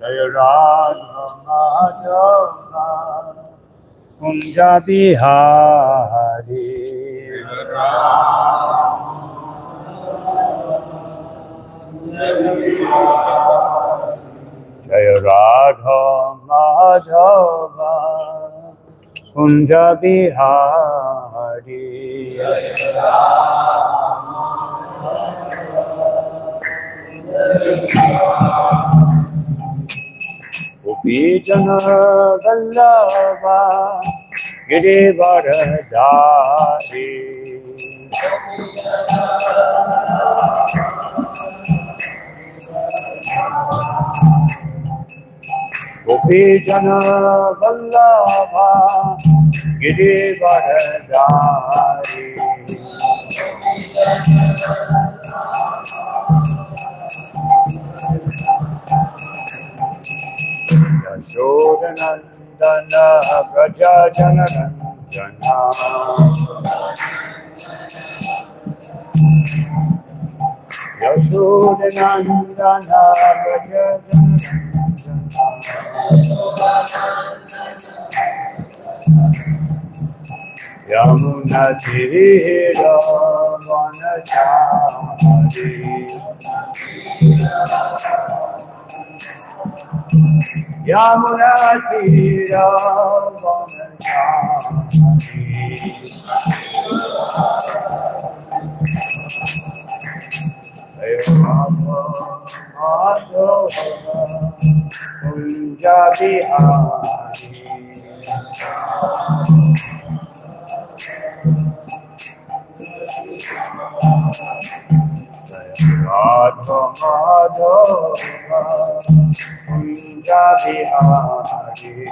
Jaya Radha Madhava Kunja Bihari Jaya Radha Madhava Kunja Bihari Gopi Jana Vallabha Girivardhari Gopi Jana Vallabha Girivardhari Yashodanandana Braja Janarandana Yashodanandana Braja Janarandana Yamuna Tira Vanachari Yamuna Tira Kunja Bihari Radha Madhava Kunja Bihari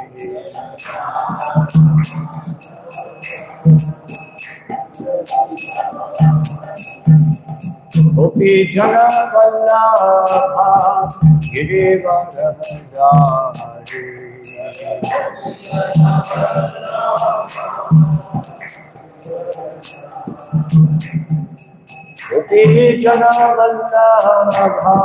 Gopi Jana Vallabha Girivardhari Gopi Jana Vallabha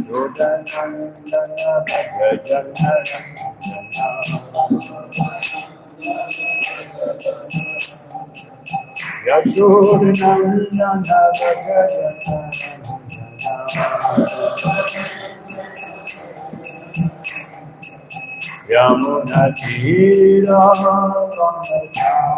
Yodanandana Bhajanarandana Yashodanandana Bhajanarandana Yamuna Tira Vanachari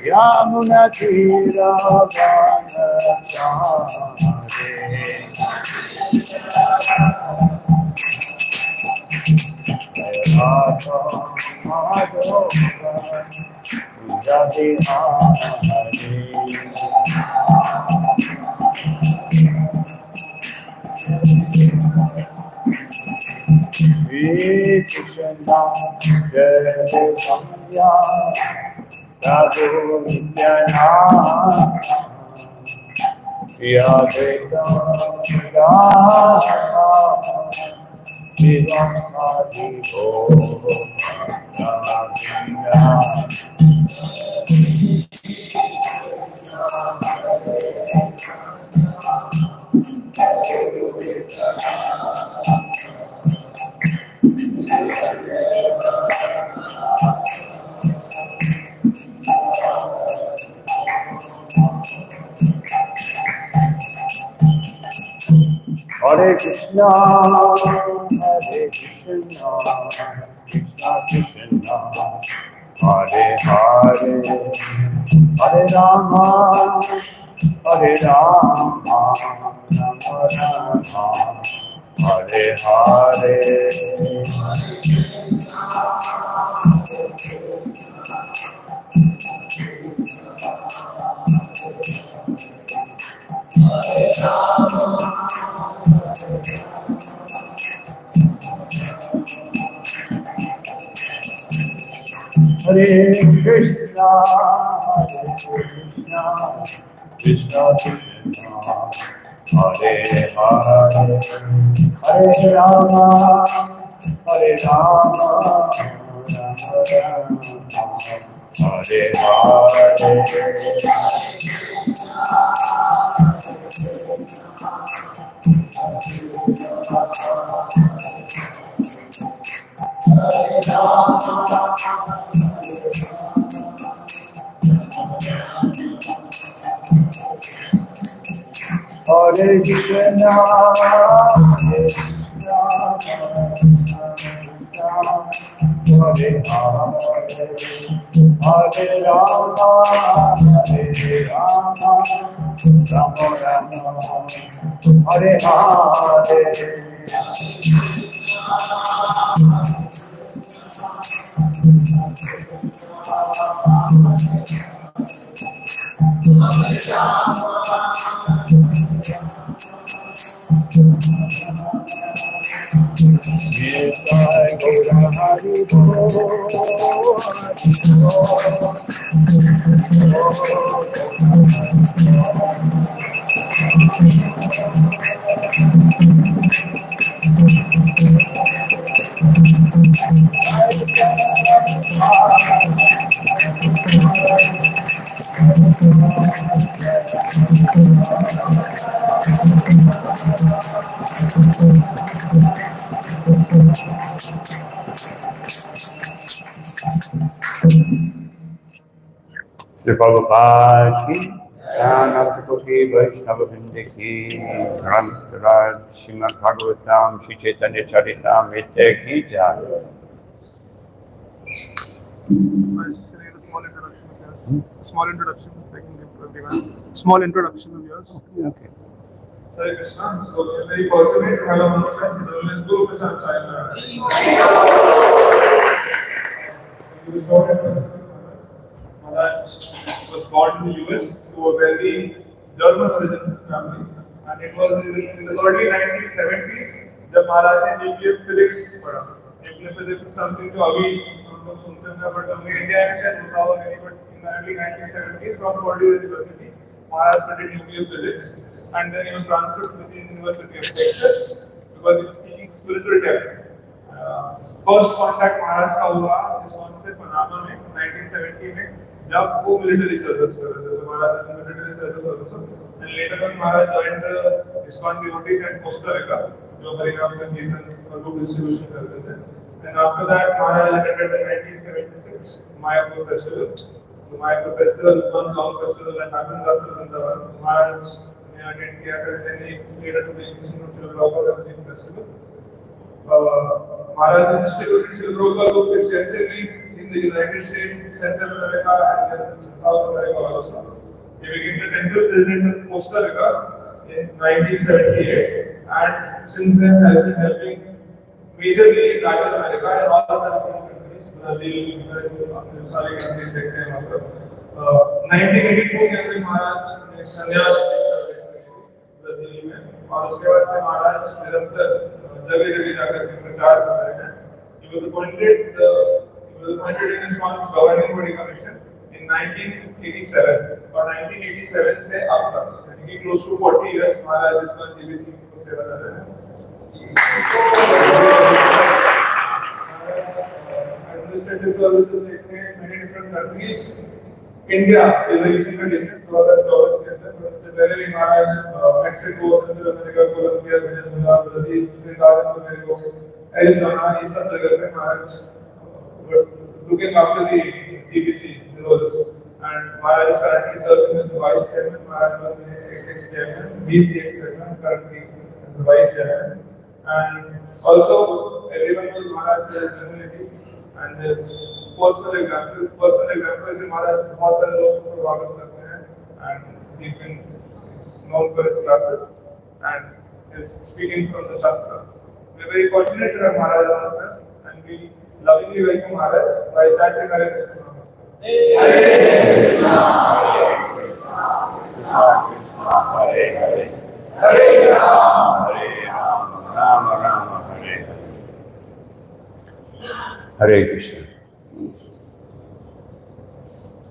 Yamuna Tira Vanachari Radha Madhava Kunja Bihari Krishna Jaya Samya Radho Nityananda Yadeta Divam Adiho Hare Krishna, Hare Krishna, Krishna Krishna, Hare Hare, Hare Rama, Hare Rama, Rama Rama, Hare Hare. Hare Krishna, Hare Krishna, Krishna Krishna, Hare Hare, Hare Rama, Hare Rama, Rama Rama, Hare Hare Krishna, Hare Hare Hare Rama, Hare Rama, Rama Rama, Hare Hare. Sri Prabhupada ki, Pranamati Vaishnava Vrinda ki, Grantaraj Srimad Bhagavatam, Shri Chaitanya Charitam, Nitya ki jai. Small introduction, I can give everyone. Small introduction of yours. Okay. Hare Krishna. So we are very fortunate to have a Maharaj, let's go Prasad Swami Maharaj. He was born in Maharaj was born in the US to a very German origin family, and it was in the early 1970s जब महाराज ने nuclear physics पढ़ा. Nuclear physics something जो अभी हम लोग सुनते हैं, but हमें इंडिया में शायद होता होगा नहीं, but in the early 1970s from Purdue University, Maharaj studied nuclear physics, and then he was transferred to the University of Texas because he was seeking spiritual depth. First contact Maharaj का हुआ ISKCON से Panama में 1970 में, जब वो military service कर रहे थे. Maharaj military service also, and later on Maharaj joined ISKCON devotee at Costa Rica, जो हरिनाम संकीर्तन और बुक डिस्ट्रीब्यूशन करते थे. And after that Maharaj attended the 1976 Mayapur festival. तो Mayapur festival one long festival that happened after Vrindavan. Maharaj ने अटेंड किया करते थे later to the institute of law festival. Maharaj distributed Srila Prabhupada books extensively in the United States, Central America, and South America also. He became the 10th president of Costa Rica in 1978, and since then has been helping majorly in Latin America and all other African countries, Brazil, सारे countries देखते हैं वहाँ पर. 1982 के अंदर महाराज ने संन्यास Brazil में, और उसके बाद से महाराज निरंतर जगह जगह जाकर के प्रचार कर रहे हैं. He was appointed in his governing body commission in 1987, और 1987 से अब तक यानी कि close to 40 years महाराज इसका जीबीसी को सेवा कर रहे हैं. Administrative services देखते हैं many different countries. India is a recent addition to other jobs के अंदर, but इससे पहले भी Maharaj Mexico, central America, Colombia, Venezuela, Brazil, Sri Lanka, Tobago, Arizona, ये सब जगह पे महाराज looking after the GBC roles. And Maharaj is currently serving as the vice chairman. Maharaj was the ex-chairman, he is the ex-chairman, currently the vice chairman. And also everyone knows Maharaj has humility, and his personal example is Maharaj बहुत सारे लोगों को स्वागत करते हैं, and he's been known for his classes and his speaking from the Shastra. We are very fortunate to have Maharaj on us, and we lovingly welcome Maharaj by chanting Hare Krishna. Hare Krishna, Hare Krishna, Krishna Hare Hare, Hare Rama, Rama Rama, Hare Hare. Hare Krishna.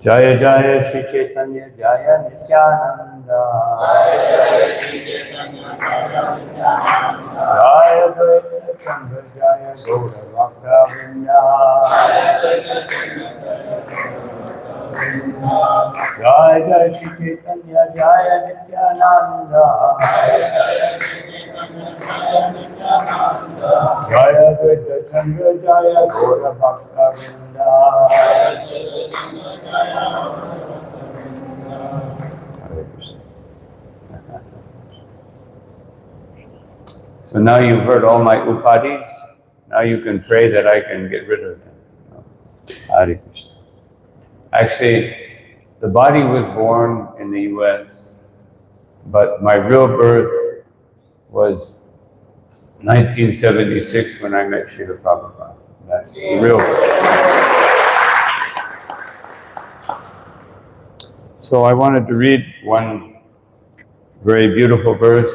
Jaya Jaya Shri Chaitanya Jaya Nityananda. Jaya Advaita Chandra Jaya Gaura Bhakta Vrinda. Jaya Jaya Shri Chaitanya Jaya Nityananda. Jaya Advaita Chandra Jaya Gaura Bhakta Vrinda. Hare Krishna. So now you've heard all my upadis. Now you can pray that I can get rid of them. Hare Krishna. Actually, the body was born in the US, but my real birth was 1976 when I met Srila Prabhupada. That's the real birth. So I wanted to read one very beautiful verse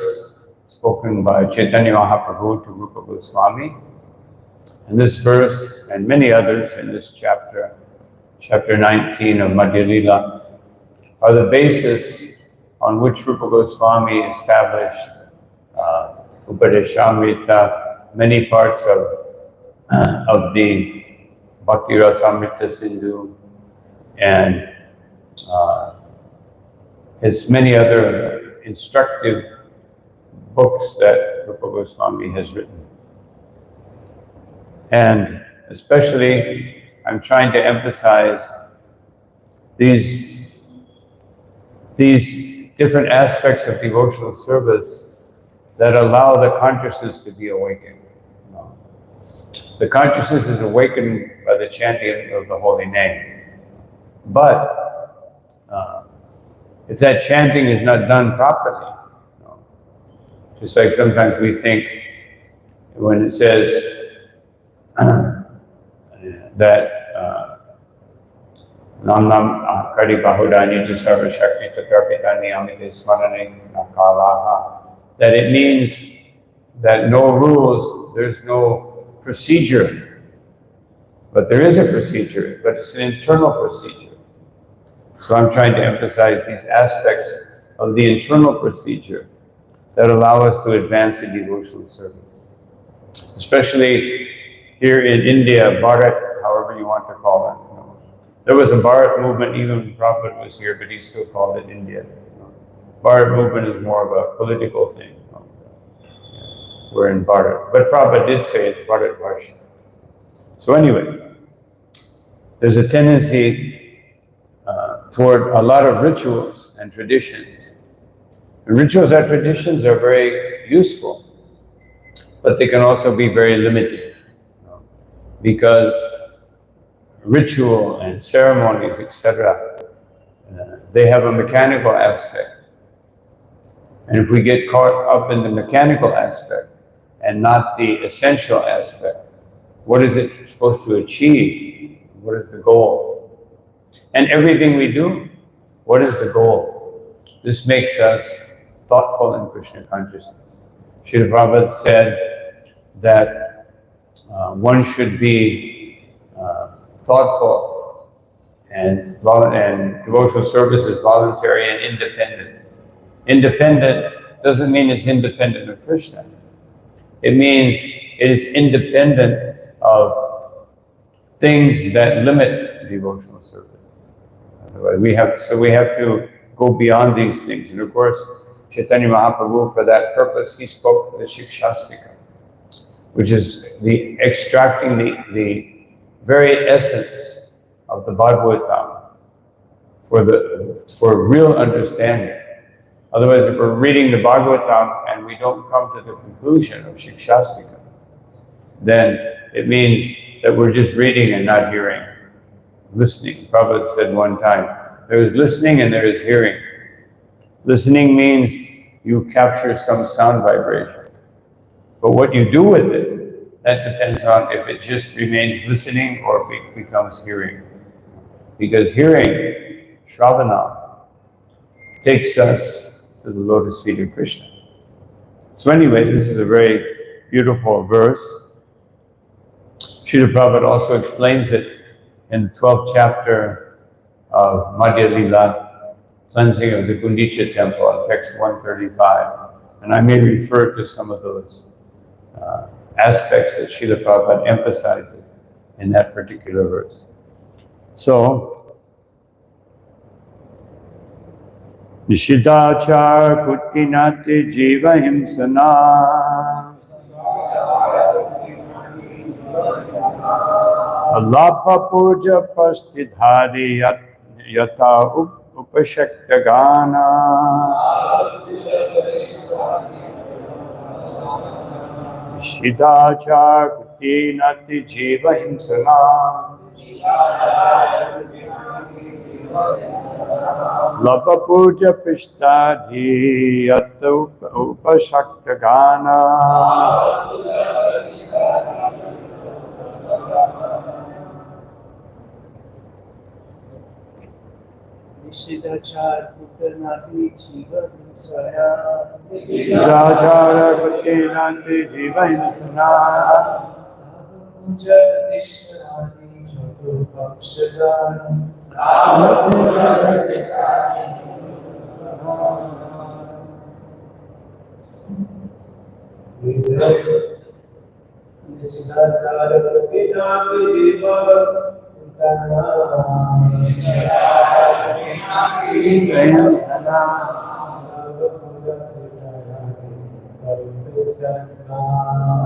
spoken by Chaitanya Mahaprabhu to Rupa Goswami. And this verse, and many others in this chapter, chapter 19 of Madhya Lila, are the basis on which Rupa Goswami established Upadeshamrita, many parts of the Bhakti Rasamrita Sindhu, and its many other instructive books that Rupa Goswami has written. And especially, I'm trying to emphasize these different aspects of devotional service that allow the consciousness to be awakened. The consciousness is awakened by the chanting of the holy name. But if that chanting is not done properly, just like sometimes we think when it says that Nam Nam Kari Bahudani Jisarva Shakti Tatarpitani Amite Smarane Nakalaha, that it means that no rules, there's no procedure. But there is a procedure, but it's an internal procedure. So I'm trying to emphasize these aspects of the internal procedure that allow us to advance in devotional service. Especially here in India, Bharat, however you want to call it. There was a Bharat movement even when Prabhupada was here, but he still called it India. Bharat movement is more of a political thing. We're in Bharat. But Prabhupada did say it's Bharat Varsha. So anyway, there's a tendency toward a lot of rituals and traditions. And rituals and traditions are very useful, but they can also be very limited. Because ritual and ceremonies, etc., they have a mechanical aspect. And if we get caught up in the mechanical aspect and not the essential aspect, what is it supposed to achieve? What is the goal? And everything we do, what is the goal? This makes us thoughtful in Krishna consciousness. Srila Prabhupada said that one should be thoughtful and devotional service is voluntary and independent. Independent doesn't mean it's independent of Krishna. It means it is independent of things that limit devotional service. We have to go beyond these things. And of course, Chaitanya Mahaprabhu, for that purpose, he spoke the Shikshastika, which is the extracting the very essence of the Bhagavatam for real understanding. Otherwise, if we're reading the Bhagavatam and we don't come to the conclusion of Shikshastika, then it means that we're just reading and not hearing. Listening. Prabhupada said one time, there is listening and there is hearing. Listening means you capture some sound vibration. But what you do with it, that depends on if it just remains listening or if it becomes hearing. Because hearing, Shravana, takes us to the lotus feet of Krishna. So anyway, this is a very beautiful verse. Srila Prabhupada also explains it in the 12th chapter of Madhya Lila, cleansing of the Gundicha temple, text 135. And I may refer to some of those aspects that Srila Prabhupada emphasizes in that particular verse. So, Nishidachar Kutkinati Jiva Himsana Alapa Puja Pastidhari Yata Upashaktagana Nishidachar Kutkinati Jiva Himsana Lapa Puja Pishtadhi Yata Upashaktagana Nishidachar Kutanati Jiva Himsana Nishidachar Kutkinati Jiva Himsana Puja Tishtadi Jodo Bhakshadan Nishidachar Kutanati Jiva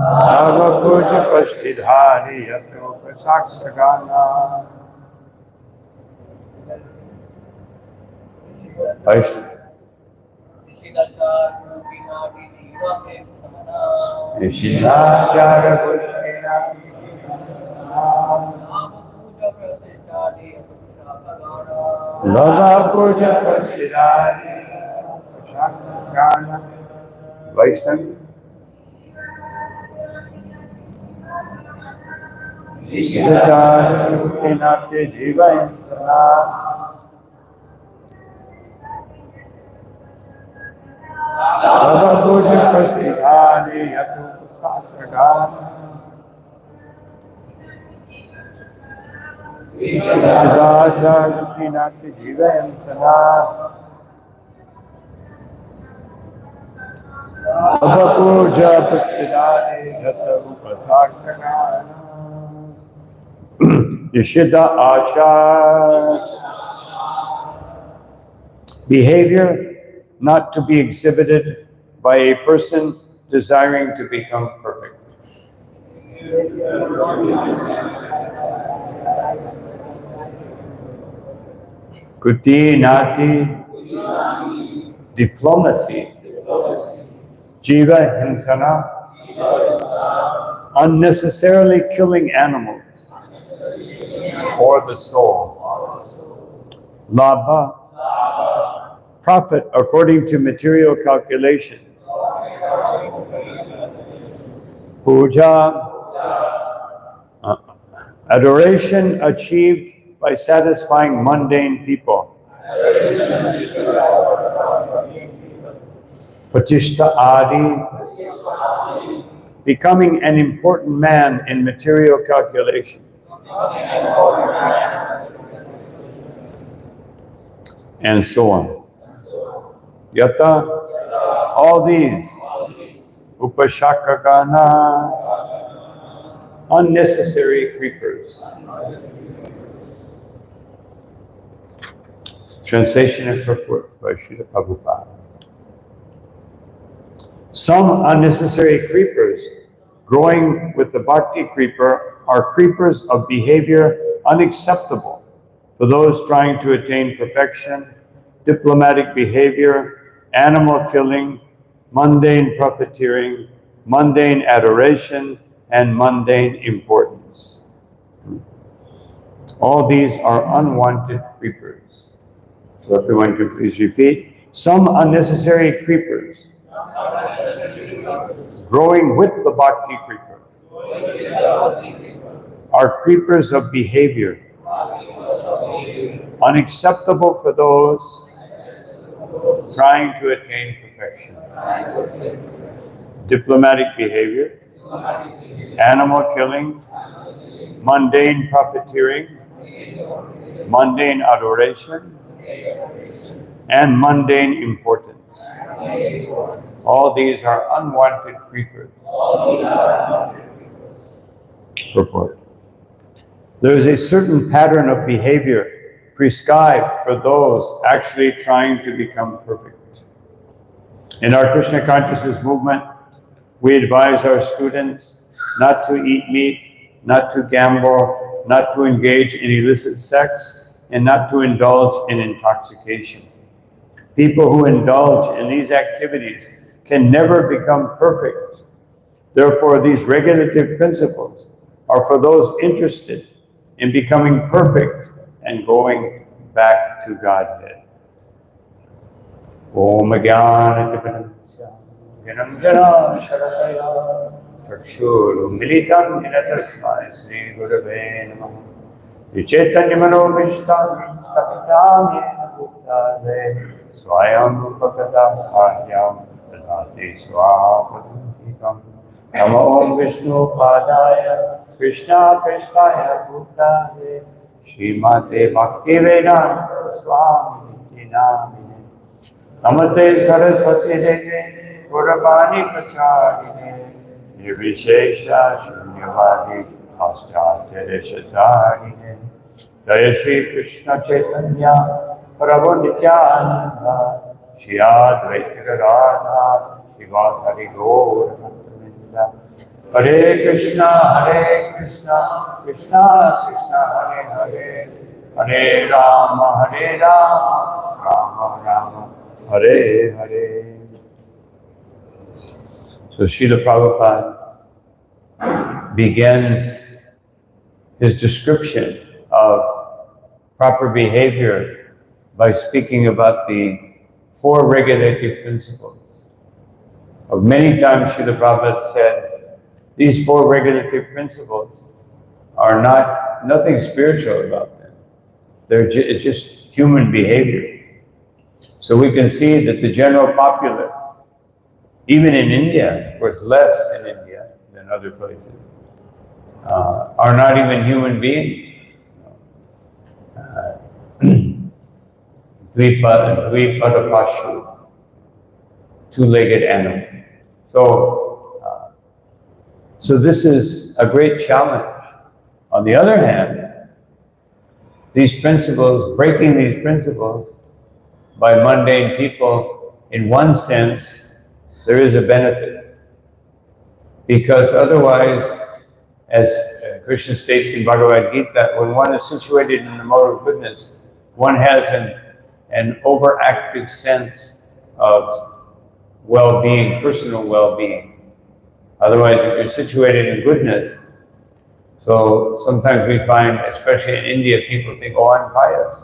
Ava Puja Pastidhari Yata Upashaktagana Nishidachara Kutkinati Lava Puja Pastidhari Upashaktagana Vaishnavi Nishidachara Kutkinati Jiva Himsana Lava Puja Pastidhari Yata Upashaktagana Nishidachara Kutkinati Jiva Himsana Lava Puja Pastidhari Yata Upashaktagana Nishida Achar. Behavior not to be exhibited by a person desiring to become perfect. Kuti Nati. Diplomacy. Jiva Himsana. Unnecessarily killing animals or the soul. Labha. Profit according to material calculations. Puja. Adoration achieved by satisfying mundane people. Patishta Adi. Becoming an important man in material calculation. And so on. Yata, all these, Upashakagana, unnecessary creepers. Translation and purport by Srila Prabhupada. Some unnecessary creepers growing with the bhakti creeper are creepers of behavior unacceptable for those trying to attain perfection, diplomatic behavior, animal killing, mundane profiteering, mundane adoration, and mundane importance. All these are unwanted creepers. So everyone can please repeat. Some unnecessary creepers growing with the bhakti creeper are creepers of behavior unacceptable for those trying to attain perfection. Diplomatic behavior, animal killing, mundane profiteering, mundane adoration, and mundane importance. All these are unwanted creepers. Purport. There is a certain pattern of behavior prescribed for those actually trying to become perfect. In our Krishna consciousness movement, we advise our students not to eat meat, not to gamble, not to engage in illicit sex, and not to indulge in intoxication. People who indulge in these activities can never become perfect. Therefore, these regulative principles are for those interested in becoming perfect and going back to Godhead. Om Jnana Jnana Sharataya Chakshuru Militam Ninatasmai Sri Gurave Namaha Vichaitanya Manovishtam Stapitam Yena Bhuttale Swayam Upakata Bharyam Dadati Swapadantikam Namo Om Vishnu Padaya Krishna Krishnaya Bhuttale Srimate Bhaktivedanta Swami Namine Namaste Saraswati Devi Gurabani Pacharine Nirvishesha Shunyavadi Paschatya Deshatarine Jaya Shri Krishna Chaitanya Prabhu Nityananda Shri Advaita Gadadhar Srivasari Gaur Bhaktavinda Hare Krishna Krishna Krishna Hare Hare Hare Rama Rama Rama Hare Hare. So Srila Prabhupada begins his description of proper behavior by speaking about the 4 regulative principles. Of many times Srila Prabhupada said, these 4 regulative principles are nothing spiritual about them. It's just human behavior. So we can see that the general populace, even in India, of course less in India than other places, are not even human beings. Dvipada Pashu, 2-legged animal. So this is a great challenge. On the other hand, these principles, breaking these principles by mundane people, in one sense, there is a benefit. Because otherwise, as Krishna states in Bhagavad Gita, when one is situated in the mode of goodness, one has an overactive sense of well-being, personal well-being. Otherwise, if you're situated in goodness, so sometimes we find, especially in India, people think, oh, I'm pious.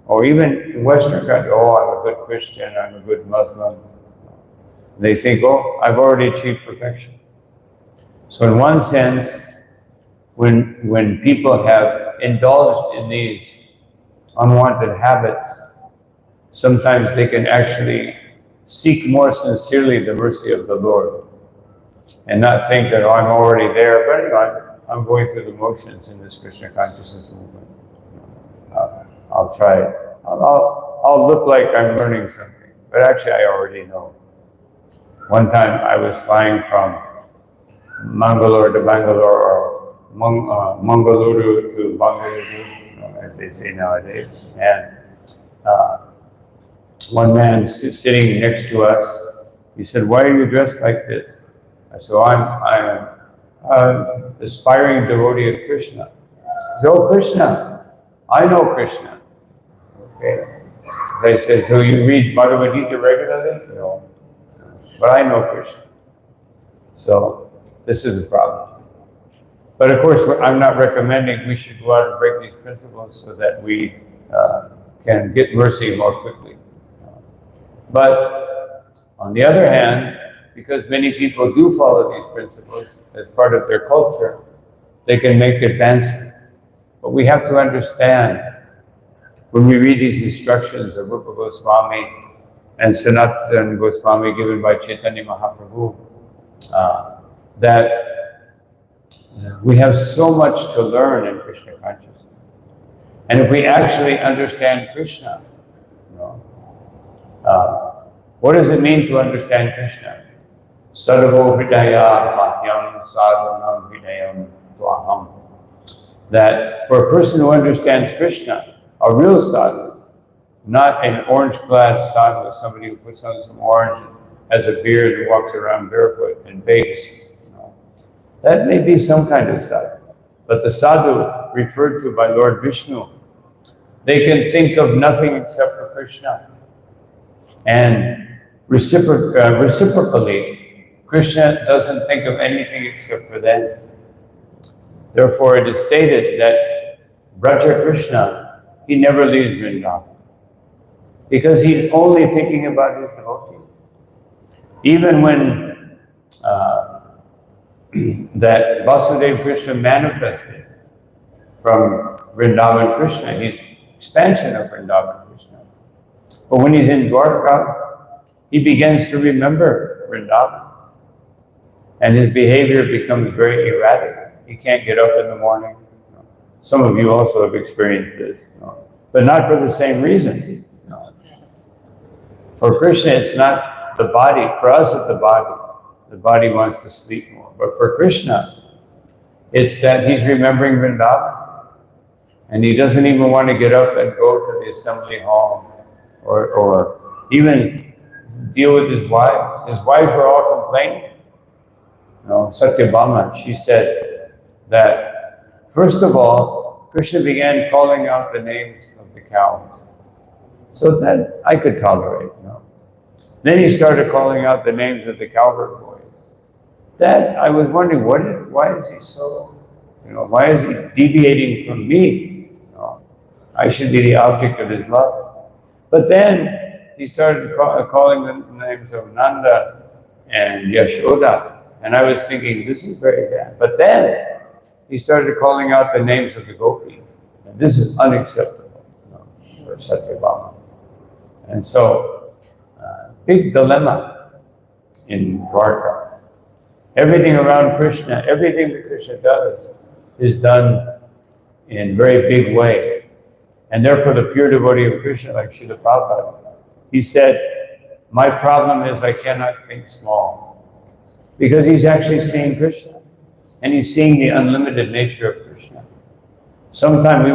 Or even in Western countries, oh, I'm a good Christian, I'm a good Muslim. They think, oh, I've already achieved perfection. So in one sense, when people have indulged in these unwanted habits, sometimes they can actually seek more sincerely the mercy of the Lord and not think that, oh, I'm already there, but anyway, I'm going through the motions in this Krishna consciousness movement. I'll try it. I'll look like I'm learning something, but actually I already know. One time I was flying from Mangalore to Bangalore, or Mangaluru to Bangalore, as they say nowadays, and one man sitting next to us, he said, "Why are you dressed like this?" I said, I'm an aspiring devotee of Krishna. He said, "Oh, Krishna, I know Krishna." Okay. I said, "So you read Bhagavad Gita regularly?" "No. But I know Krishna." So this is a problem. But of course, I'm not recommending we should go out and break these principles so that we can get mercy more quickly. But on the other hand, because many people do follow these principles as part of their culture, they can make advancement. But we have to understand, when we read these instructions of Rupa Goswami and Sanatana Goswami given by Chaitanya Mahaprabhu, that we have so much to learn in Krishna consciousness. And if we actually understand Krishna, you know, what does it mean to understand Krishna? Sarvo hridaya mahyam sadhanam hridayam tvaham. That for a person who understands Krishna, a real sadhu, not an orange-clad sadhu, somebody who puts on some orange, has a beard, and walks around barefoot and bakes, you know, that may be some kind of sadhu. But the sadhu referred to by Lord Vishnu, they can think of nothing except for Krishna. And reciprocally, Krishna doesn't think of anything except for them. Therefore, it is stated that Braja Krishna, he never leaves Vrindavan, because he's only thinking about his devotee. Even when that Vasudeva Krishna manifested from Vrindavan Krishna, he's expansion of Vrindavan Krishna. But when he's in Dwarka, he begins to remember Vrindavan. And his behavior becomes very erratic. He can't get up in the morning. Some of you also have experienced this, but not for the same reason. For Krishna, it's not the body. For us, it's the body. The body wants to sleep more. But for Krishna, it's that he's remembering Vrindavan. And he doesn't even want to get up and go to the assembly hall or even deal with his wife. His wives were all complaining. Satyabhama, she said that, first of all, Krishna began calling out the names of the cows. So that I could tolerate, Then he started calling out the names of the cowherd boys. That I was wondering, why is he so, why is he deviating from me? I should be the object of his love. But then he started calling the names of Nanda and Yashoda. And I was thinking, this is very bad. But then he started calling out the names of the gopis. And this is unacceptable for Satyabhama. And so, big dilemma in Dwarka. Everything around Krishna, everything that Krishna does is done in very big way. And therefore the pure devotee of Krishna, like Srila Prabhupada, he said, my problem is I cannot think small. Because he's actually seeing Krishna. And he's seeing the unlimited nature of Krishna. Sometimes we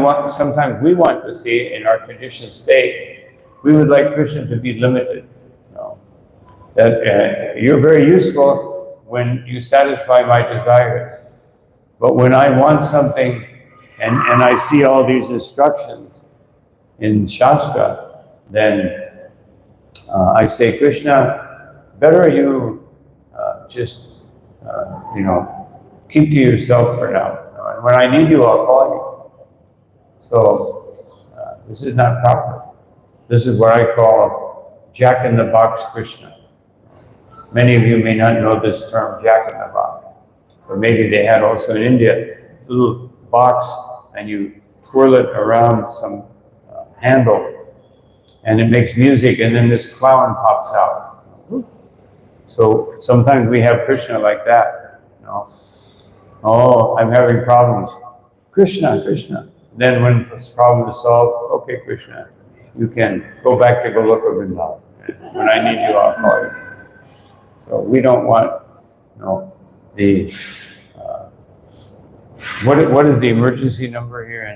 want to see in our conditioned state, we would like Krishna to be limited. That you're very useful when you satisfy my desires. But when I want something and I see all these instructions in Shastra, then I say, Krishna, better you just, keep to yourself for now. And when I need you, I'll call you. So this is not proper. This is what I call Jack-in-the-Box Krishna. Many of you may not know this term, Jack-in-the-Box. Or maybe they had also in India, a little box, and you twirl it around some handle, and it makes music, and then this clown pops out. So sometimes we have Krishna like that. Oh, I'm having problems. Krishna, Krishna. Then when this problem is solved, okay, Krishna, you can go back to Goloka Vrindavan. When I need you, I'll call you. So we don't want, what is the emergency number here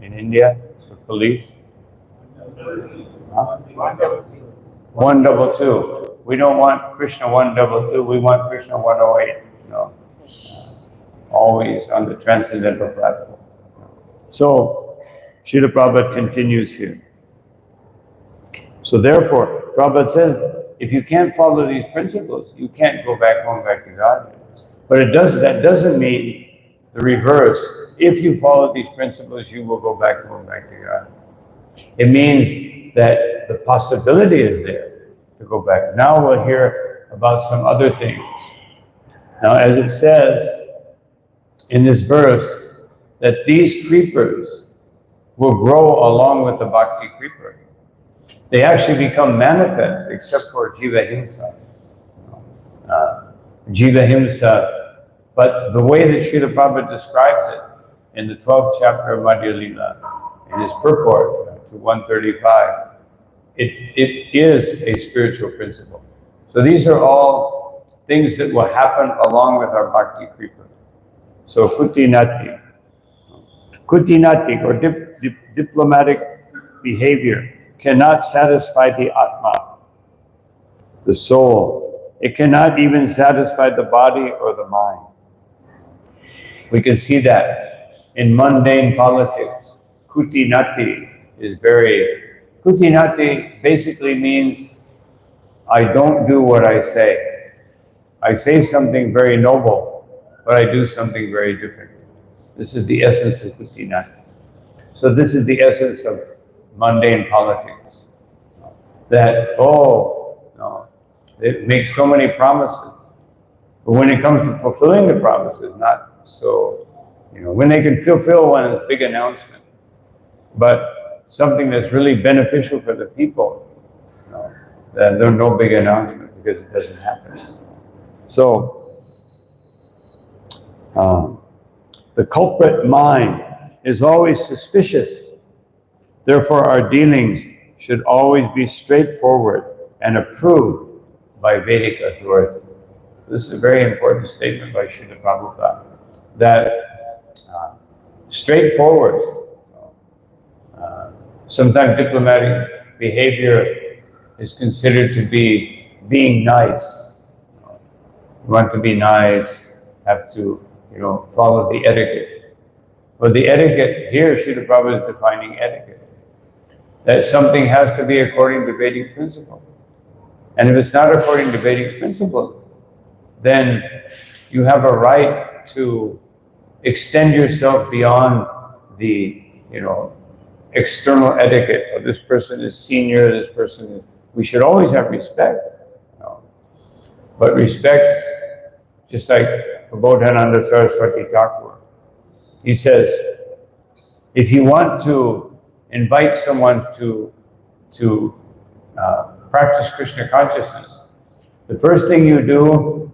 in India for police? 122. We don't want Krishna 122, we want Krishna 108, always on the transcendental platform. So, Srila Prabhupada continues here. So therefore, Prabhupada says, if you can't follow these principles, you can't go back home, back to God. But that doesn't mean the reverse. If you follow these principles, you will go back home, back to God. It means that the possibility is there to go back. Now we'll hear about some other things. Now, as it says in this verse, that these creepers will grow along with the bhakti creeper. They actually become manifest, except for Jiva Himsa. Jiva Himsa. But the way that Srila Prabhupada describes it in the 12th chapter of Madhya Lila, in his purport to 135, it is a spiritual principle. So these are all things that will happen along with our bhakti kripa. So kutinati. Kutinati, or diplomatic behavior, cannot satisfy the Atma, the soul. It cannot even satisfy the body or the mind. We can see that in mundane politics. Kutinati Kutinati basically means I don't do what I say. I say something very noble, but I do something very different. This is the essence of kutinati. So this is the essence of mundane politics. That, it makes so many promises. But when it comes to fulfilling the promises, not so, when they can fulfill one big announcement, but something that's really beneficial for the people, then there's no big announcement because it doesn't happen. So, the culprit mind is always suspicious. Therefore, our dealings should always be straightforward and approved by Vedic authority. This is a very important statement by Srila Prabhupada, that straightforward. Sometimes diplomatic behavior is considered to be being nice. You want to be nice, have to, follow the etiquette. But the etiquette, here Srila Prabhupada is defining etiquette. That something has to be according to Vedic principle. And if it's not according to Vedic principle, then you have a right to extend yourself beyond the, external etiquette. Oh, this person is senior, this person is... We should always have respect. But respect, just like Bodhananda Saraswati Thakur, he says, if you want to invite someone to practice Krishna consciousness, the first thing you do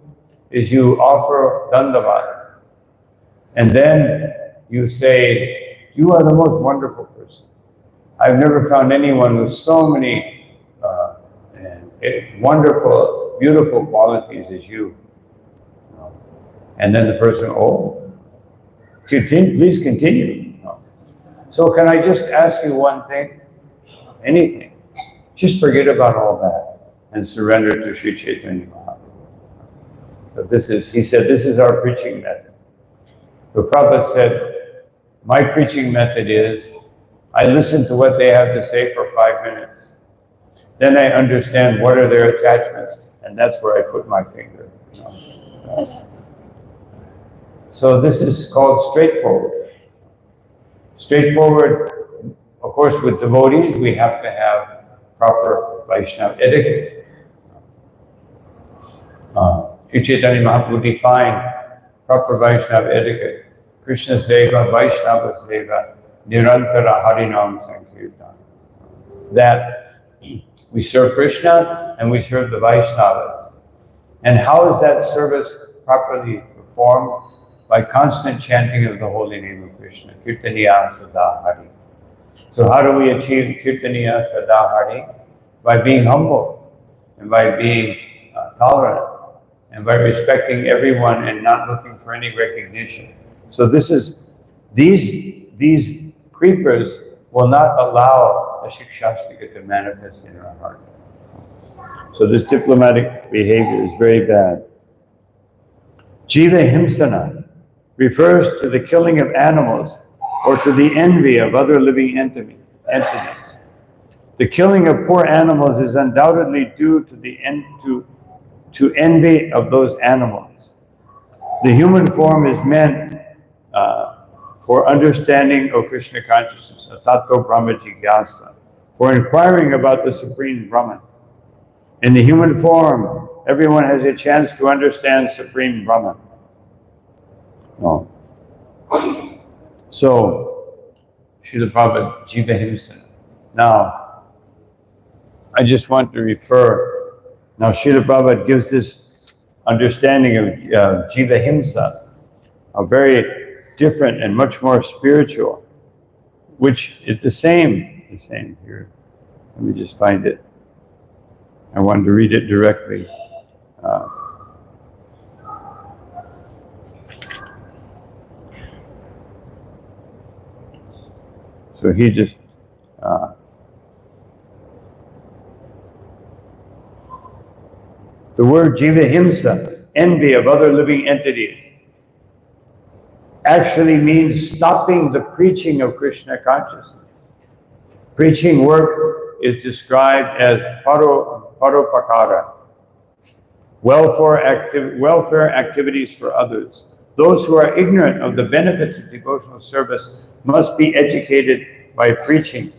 is you offer dandavat. And then you say, you are the most wonderful person. I've never found anyone with so many wonderful, beautiful qualities as you. And then the person, please continue. So can I just ask you one thing? Anything. Just forget about all that and surrender to Sri Chaitanya Mahaprabhu. So he said, this is our preaching method. The Prabhupada said, my preaching method is, I listen to what they have to say for 5 minutes. Then I understand what are their attachments, and that's where I put my finger. So this is called straightforward. Straightforward, of course, with devotees, we have to have proper Vaishnava etiquette. Sri Chaitanya Mahaprabhu defined proper Vaishnava etiquette. Krishna Seva, Vaishnava Seva, Nirantara Harinam Sankirtan. That we serve Krishna and we serve the Vaishnavas. And how is that service properly performed? By constant chanting of the holy name of Krishna. Kirtaniya Sada Hari. So how do we achieve Kirtaniya Sada Hari? By being humble and by being tolerant and by respecting everyone and not looking for any recognition. So these creepers will not allow the Shikshastika to manifest in our heart. So this diplomatic behavior is very bad. Jiva Himsana refers to the killing of animals or to the envy of other living entities. The killing of poor animals is undoubtedly due to envy of those animals. The human form is meant for understanding of Krishna consciousness, Tattva Brahma Jigyasa, for inquiring about the Supreme Brahman. In the human form, everyone has a chance to understand Supreme Brahman. So, Srila Prabhupada, Jiva Himsana. Now, I just want to refer, now Srila Prabhupada gives this understanding of Jiva Himsa, a very different and much more spiritual which is the same here. Let me just find it. I wanted to read it directly. So he just, the word jivahimsa, envy of other living entities, actually means stopping the preaching of Krishna consciousness. Preaching work is described as paropakara, welfare activities for others. Those who are ignorant of the benefits of devotional service must be educated by preaching.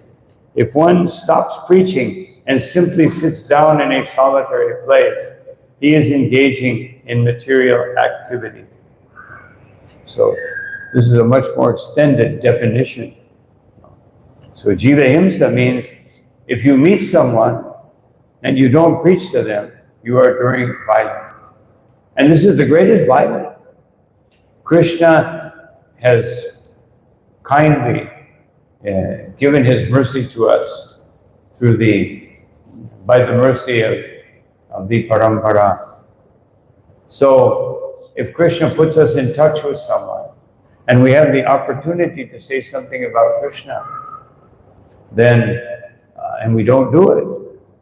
If one stops preaching and simply sits down in a solitary place, he is engaging in material activity. So this is a much more extended definition. So jivahimsa means if you meet someone and you don't preach to them, you are doing violence. And this is the greatest violence. Krishna has kindly given his mercy to us by the mercy of the parampara. So if Krishna puts us in touch with someone and we have the opportunity to say something about Krishna, then and we don't do it,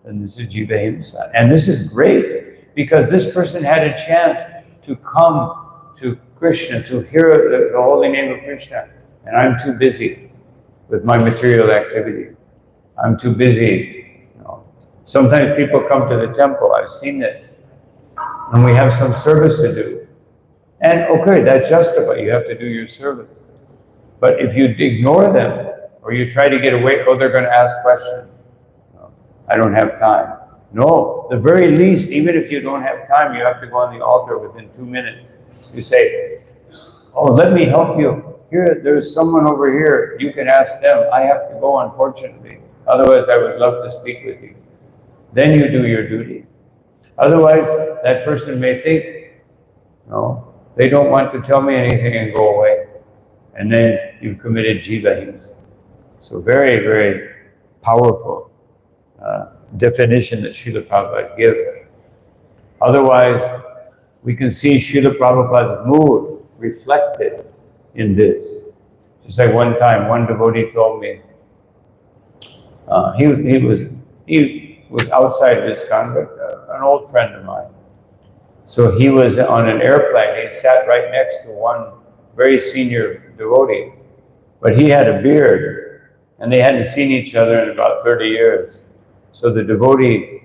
then this is jivahimsa. And this is great because this person had a chance to come to Krishna, to hear the holy name of Krishna, and I'm too busy with my material activity. I'm too busy. Sometimes people come to the temple, I've seen this, and we have some service to do. And okay, that's justified, you have to do your service. But if you ignore them, or you try to get away, they're going to ask questions. I don't have time. No, the very least, even if you don't have time, you have to go on the altar within 2 minutes. You say, oh, let me help you. Here, there's someone over here. You can ask them. I have to go, unfortunately. Otherwise, I would love to speak with you. Then you do your duty. Otherwise, that person may think, no, they don't want to tell me anything and go away. And then you've committed jivahimsa. So very, very powerful definition that Srila Prabhupada gives. Otherwise, we can see Srila Prabhupada's mood reflected in this. Just like one time, one devotee told me, he was outside of his convent, an old friend of mine. So he was on an airplane, he sat right next to one very senior devotee, but he had a beard, and they hadn't seen each other in about 30 years. So the devotee,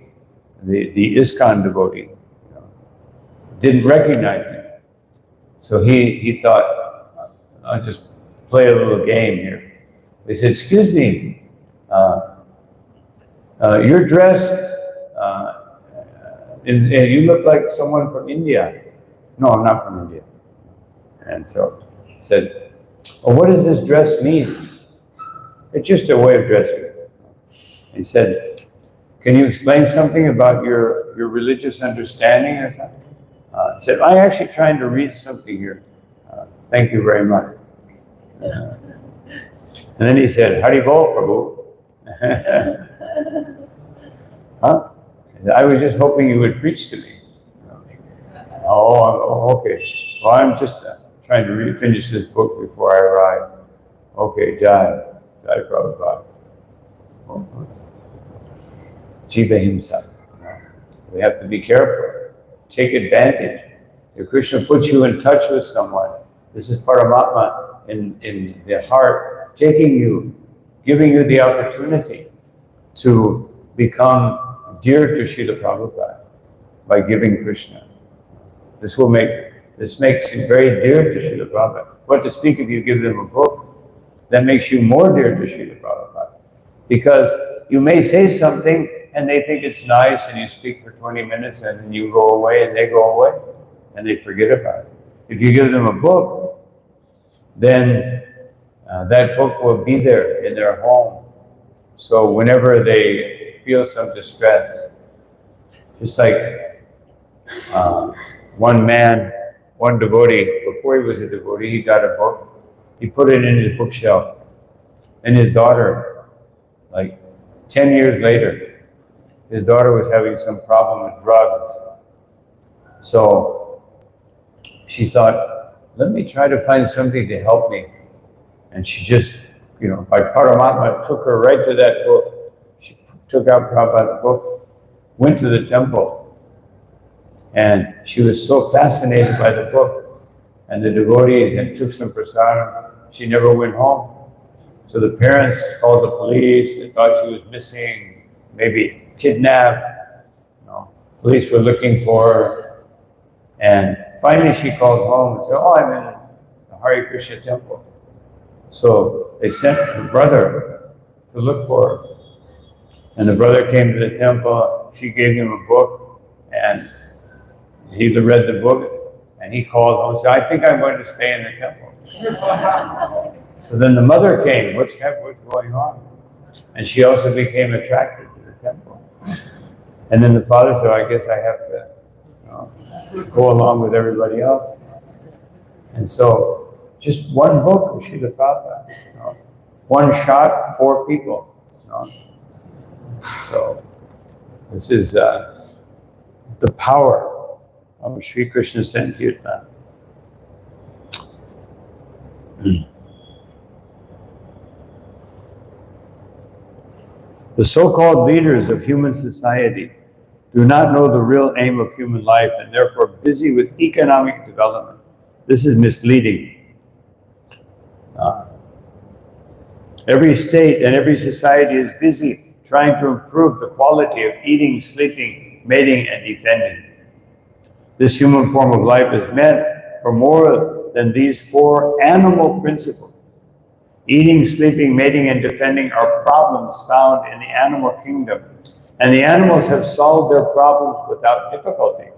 the ISKCON devotee, didn't recognize him. So he thought, I'll just play a little game here. He said, excuse me, you're dressed, and you look like someone from India. No, I'm not from India. And so he said, oh, what does this dress mean? It's just a way of dressing. He said, can you explain something about your religious understanding or something? He said, I'm actually trying to read something here. Thank you very much. And then he said, Haribol, Prabhu. Huh? I was just hoping you would preach to me. Oh, okay. Well, I'm just trying to finish this book before I arrive. Okay, Jai Prabhupada. Jivahimsa. We have to be careful. Take advantage. If Krishna puts you in touch with someone, this is Paramatma in the heart, taking you, giving you the opportunity to become dear to Srila Prabhupada by giving Krishna. This makes you very dear to Srila Prabhupada. What to speak if you give them a book? That makes you more dear to Srila Prabhupada. Because you may say something and they think it's nice and you speak for 20 minutes and then you go away and they go away and they forget about it. If you give them a book, then that book will be there in their home. So whenever they feel some distress, just like one devotee, before he was a devotee, he got a book, he put it in his bookshelf. And his daughter, like 10 years later, his daughter was having some problem with drugs. So she thought, let me try to find something to help me. And she just, by Paramatma, took her right to that book. She took out Prabhupada's book, went to the temple, and she was so fascinated by the book and the devotees, and took some prasadam. She never went home. So the parents called the police. They thought she was missing, maybe kidnapped. Police were looking for her. And finally she called home and said, oh, I'm in the Hare Krishna temple. So they sent her brother to look for her. And the brother came to the temple. She gave him a book, and he read the book, and he called home and said, I think I'm going to stay in the temple. So then the mother came, what's going on? And she also became attracted to the temple. And then the father said, I guess I have to go along with everybody else. And so just one book of Srila Prabhupada. One shot, 4 people. So this is the power of Sri Krishna Sankirtan. The so-called leaders of human society do not know the real aim of human life and therefore busy with economic development. This is misleading. Every state and every society is busy trying to improve the quality of eating, sleeping, mating, and defending. This human form of life is meant for more than these 4 animal principles. Eating, sleeping, mating, and defending are problems found in the animal kingdom, and the animals have solved their problems without difficulty.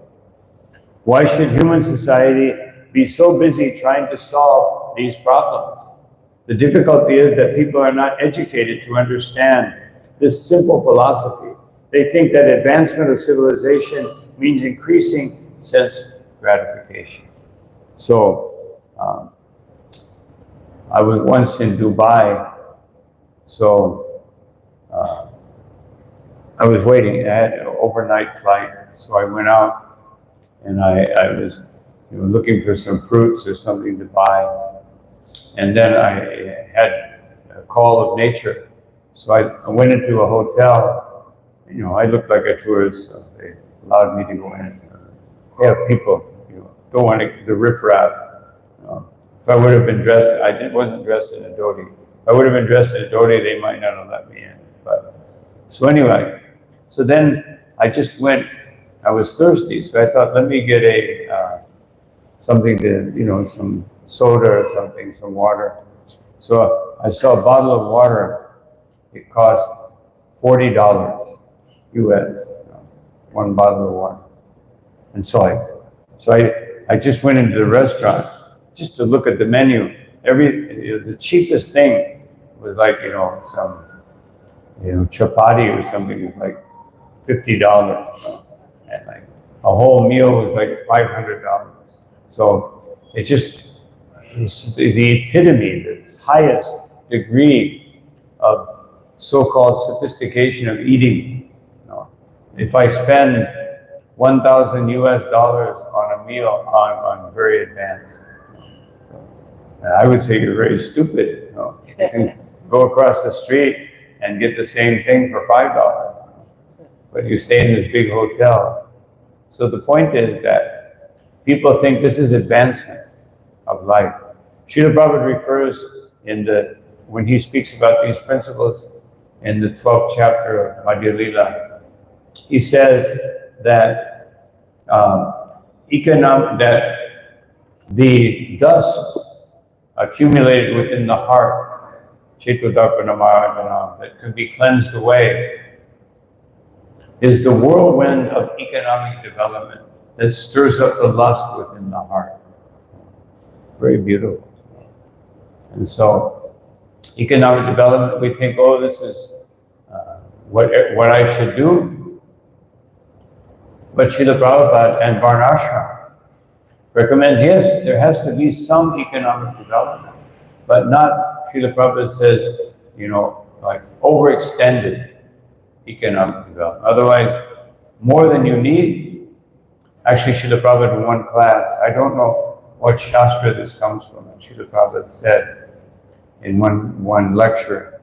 Why should human society be so busy trying to solve these problems? The difficulty is that people are not educated to understand this simple philosophy. They think that advancement of civilization means increasing sense gratification. So, I was once in Dubai, so I was waiting. I had an overnight flight, so I went out and I was looking for some fruits or something to buy. And then I had a call of nature. So I went into a hotel. I looked like a tourist, so they allowed me to go in. They have people, don't want the riffraff. If I would have been dressed, wasn't dressed in a dhoti. If I would have been dressed in a dhoti, they might not have let me in. So anyway, so then I just went, I was thirsty, so I thought, let me get something to, some soda or something, some water. So I saw a bottle of water. It cost $40 US, one bottle of water. And so I just went into the restaurant just to look at the menu. The cheapest thing was like, some, chapati or something was like $50. And like a whole meal was like $500. So it just, it's the epitome, the highest degree of so-called sophistication of eating. If I spend $1,000 US on a meal, I'm very advanced. I would say you're very stupid. You can go across the street and get the same thing for $5, but you stay in this big hotel. So the point is that people think this is advancement of life. Srila Prabhupada refers when he speaks about these principles in the 12th chapter of Madhya Lila, he says that that the dust accumulated within the heart, Chetodarpanamarajanam, that can be cleansed away, is the whirlwind of economic development that stirs up the lust within the heart. Very beautiful. And so, economic development, we think, oh, this is what I should do. But Srila Prabhupada and Varnashram recommend, yes, there has to be some economic development, but not, Srila Prabhupada says, like overextended economic development. Otherwise, more than you need. Actually, Srila Prabhupada in one class, I don't know what Shastra this comes from, and Srila Prabhupada said in one lecture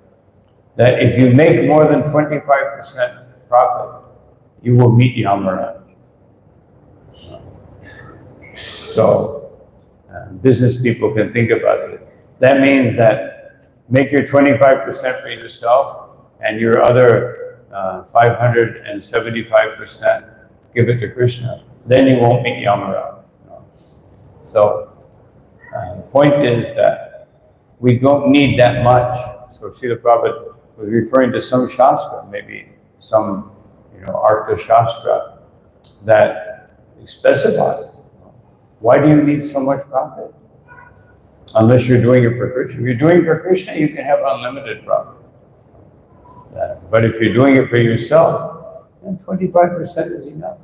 that if you make more than 25% profit, you will meet Yamaraj. So, business people can think about it. That means that make your 25% for yourself, and your other 575% give it to Krishna. Then you won't meet Yamaraj. So, the point is that we don't need that much. So Srila Prabhupada was referring to some Shastra, maybe some, Artha Shastra, that specifies, why do you need so much profit? Unless you're doing it for Krishna. If you're doing it for Krishna, you can have unlimited profit. But if you're doing it for yourself, then 25% is enough.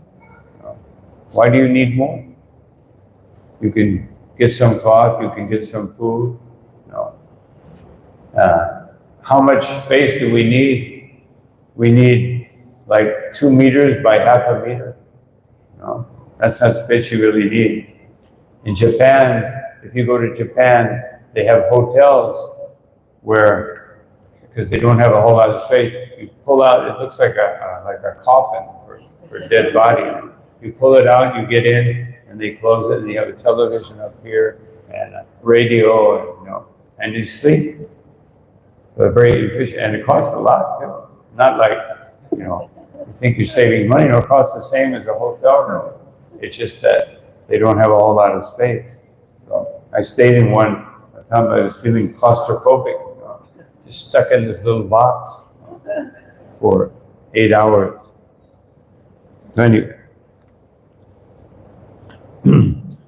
Why do you need more? You can get some cloth, you can get some food. How much space do we need? We need like 2 meters by half a meter. That's how much space you really need. In Japan, if you go to Japan, they have hotels where, because they don't have a whole lot of space, you pull out, it looks like a coffin for a dead body. You pull it out, you get in, and they close it, and you have a television up here, and a radio, and you sleep. So very efficient, and it costs a lot too. Not like, you think you're saving money, it costs the same as a hotel room. It's just that they don't have a whole lot of space. So I stayed in one time, I was feeling claustrophobic, just stuck in this little box for 8 hours. Anyway.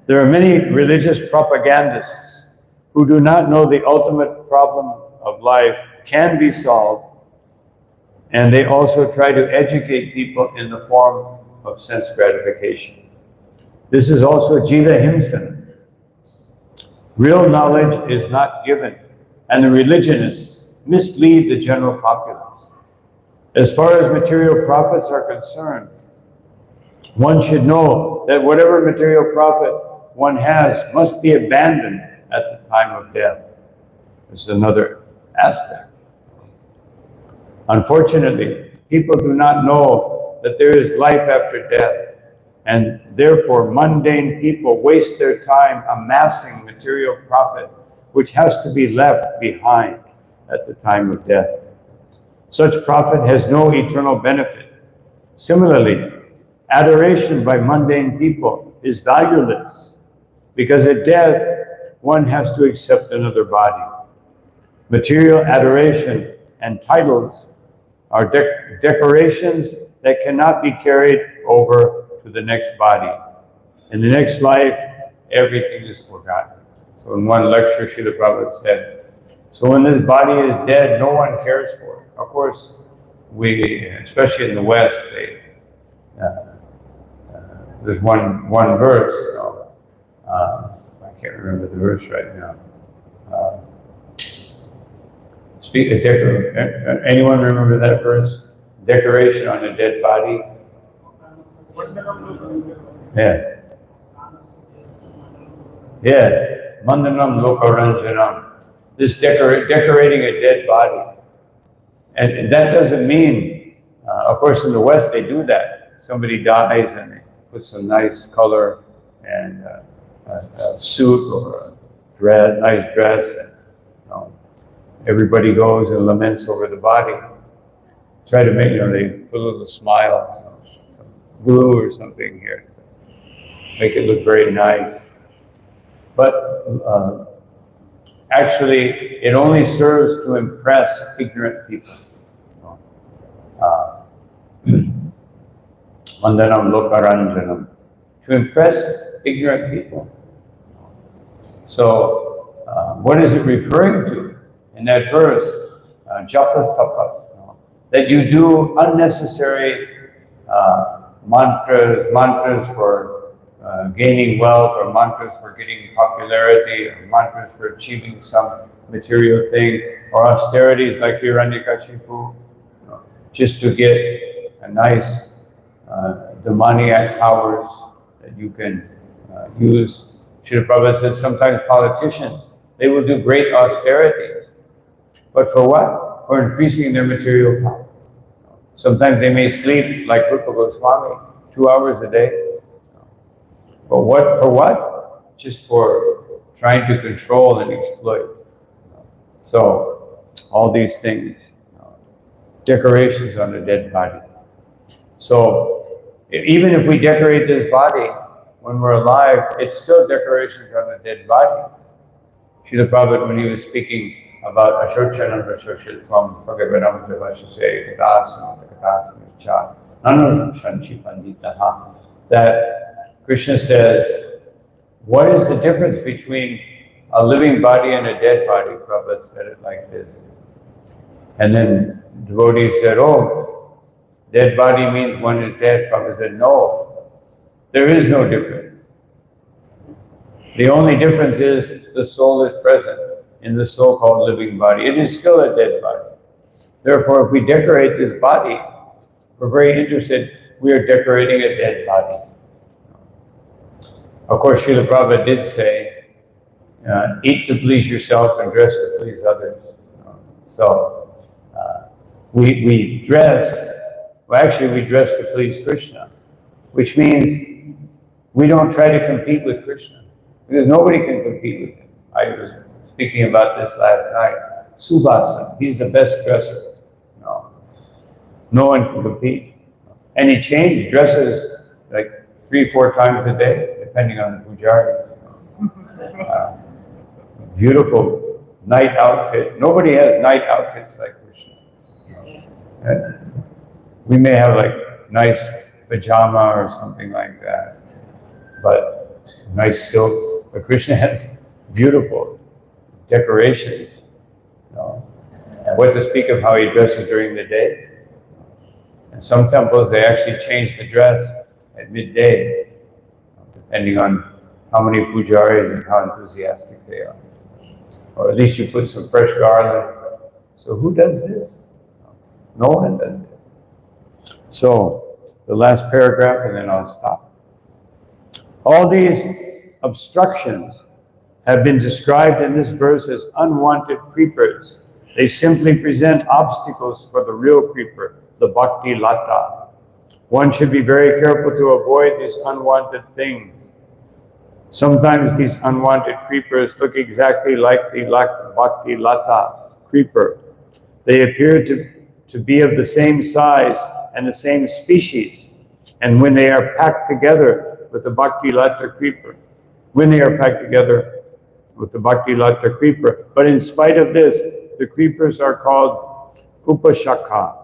There are many religious propagandists who do not know the ultimate problem of life can be solved, and they also try to educate people in the form of sense gratification. This is also jiva himsa. Real knowledge is not given, and the religionists mislead the general populace. As far as material profits are concerned, one should know that whatever material profit one has must be abandoned at the time of death. This is another aspect. Unfortunately, people do not know that there is life after death, and therefore mundane people waste their time amassing material profit, which has to be left behind at the time of death. Such profit has no eternal benefit. Similarly, adoration by mundane people is valueless, because at death, one has to accept another body. Material adoration and titles are decorations that cannot be carried over to the next body. In the next life, everything is forgotten. So in one lecture, Srila Prabhupada said, so when this body is dead, no one cares for it. Of course, we, especially in the West, there's one verse, I can't remember the verse right now. Anyone remember that verse? Decoration on a dead body? Yeah. Yeah. Mandanam lokaranjanam. This decorating a dead body. And that doesn't mean, of course in the West they do that. Somebody dies and they put some nice color and a suit or a nice dress. And, everybody goes and laments over the body. Try to make, they put a little smile, some glue or something here. So make it look very nice. But actually, it only serves to impress ignorant people. Mandanam lokaranjanam. To impress ignorant people. So, what is it referring to in that verse? Japas tapas. That you do unnecessary mantras for gaining wealth, or mantras for getting popularity, or mantras for achieving some material thing, or austerities like Hiranyakashipu, just to get a nice demoniac powers that you can use. Srila Prabhupada said sometimes politicians, they will do great austerities, but for what? For increasing their material power. Sometimes they may sleep like Rupa Goswami, 2 hours a day. But what, for what? Just for trying to control and exploit. So, all these things, decorations on a dead body. So, even if we decorate this body when we're alive, it's still decorations on a dead body. Srila Prabhupada, when he was speaking about Ashochanam Rashoshil from Bhagavanam Devashasya Kadasana Kadasana Cha Nanam Shanchi Panditaha, that Krishna says, what is the difference between a living body and a dead body? Prabhupada said it like this. And then devotees said, oh, dead body means one is dead. Prabhupada said, no, there is no difference. The only difference is the soul is present in the so-called living body. It is still a dead body. Therefore, if we decorate this body, we're very interested, we are decorating a dead body. Of course, Srila Prabhupada did say, eat to please yourself and dress to please others. So, we dress, well actually we dress to please Krishna, which means we don't try to compete with Krishna, because nobody can compete with him. I was speaking about this last night. Subhasan, he's the best dresser. No one can compete. And he dresses like 3-4 times a day, depending on the pujari. Beautiful night outfit. Nobody has night outfits like Krishna. We may have like nice pajama or something like that, but nice silk. But Krishna has beautiful decorations. And what to speak of how he dresses during the day. In some temples, they actually change the dress at midday, depending on how many pujaris and how enthusiastic they are. Or at least you put some fresh garland. So who does this? No one does it. So, the last paragraph and then I'll stop. All these obstructions have been described in this verse as unwanted creepers. They simply present obstacles for the real creeper, the bhakti lata. One should be very careful to avoid these unwanted things. Sometimes these unwanted creepers look exactly like the bhakti lata creeper. They appear to be of the same size and the same species. And when they are packed together with the bhakti lata creeper, but in spite of this, the creepers are called upashakha.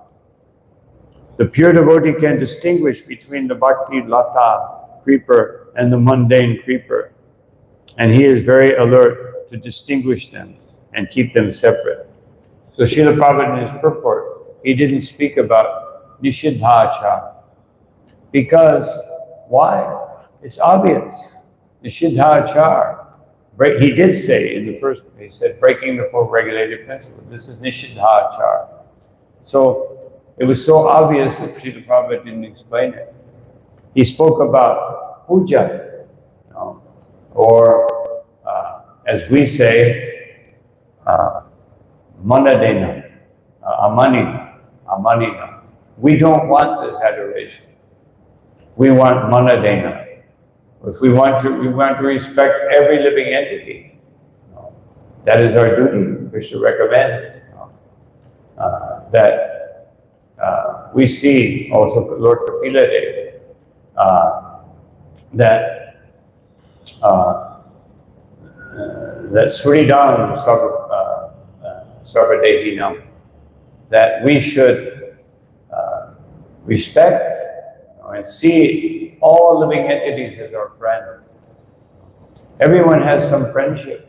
The pure devotee can distinguish between the bhakti lata creeper and the mundane creeper. And he is very alert to distinguish them and keep them separate. So Srila Prabhupada in his purport, he didn't speak about nishiddhachara. Because, why? It's obvious. Nishiddhachara. He did say in the first, he said, breaking the 4 regulative principles. This is nishiddhachara. So, it was so obvious that Srila Prabhupada didn't explain it. He spoke about puja, or as we say, manadena, amanina. We don't want this adoration. We want manadena. If we want to respect every living entity. That is our duty. We should recommend that. We see also Lord Kapila Dev that Suridam Sarvadehinam, that we should respect and see all living entities as our friends. Everyone has some friendship,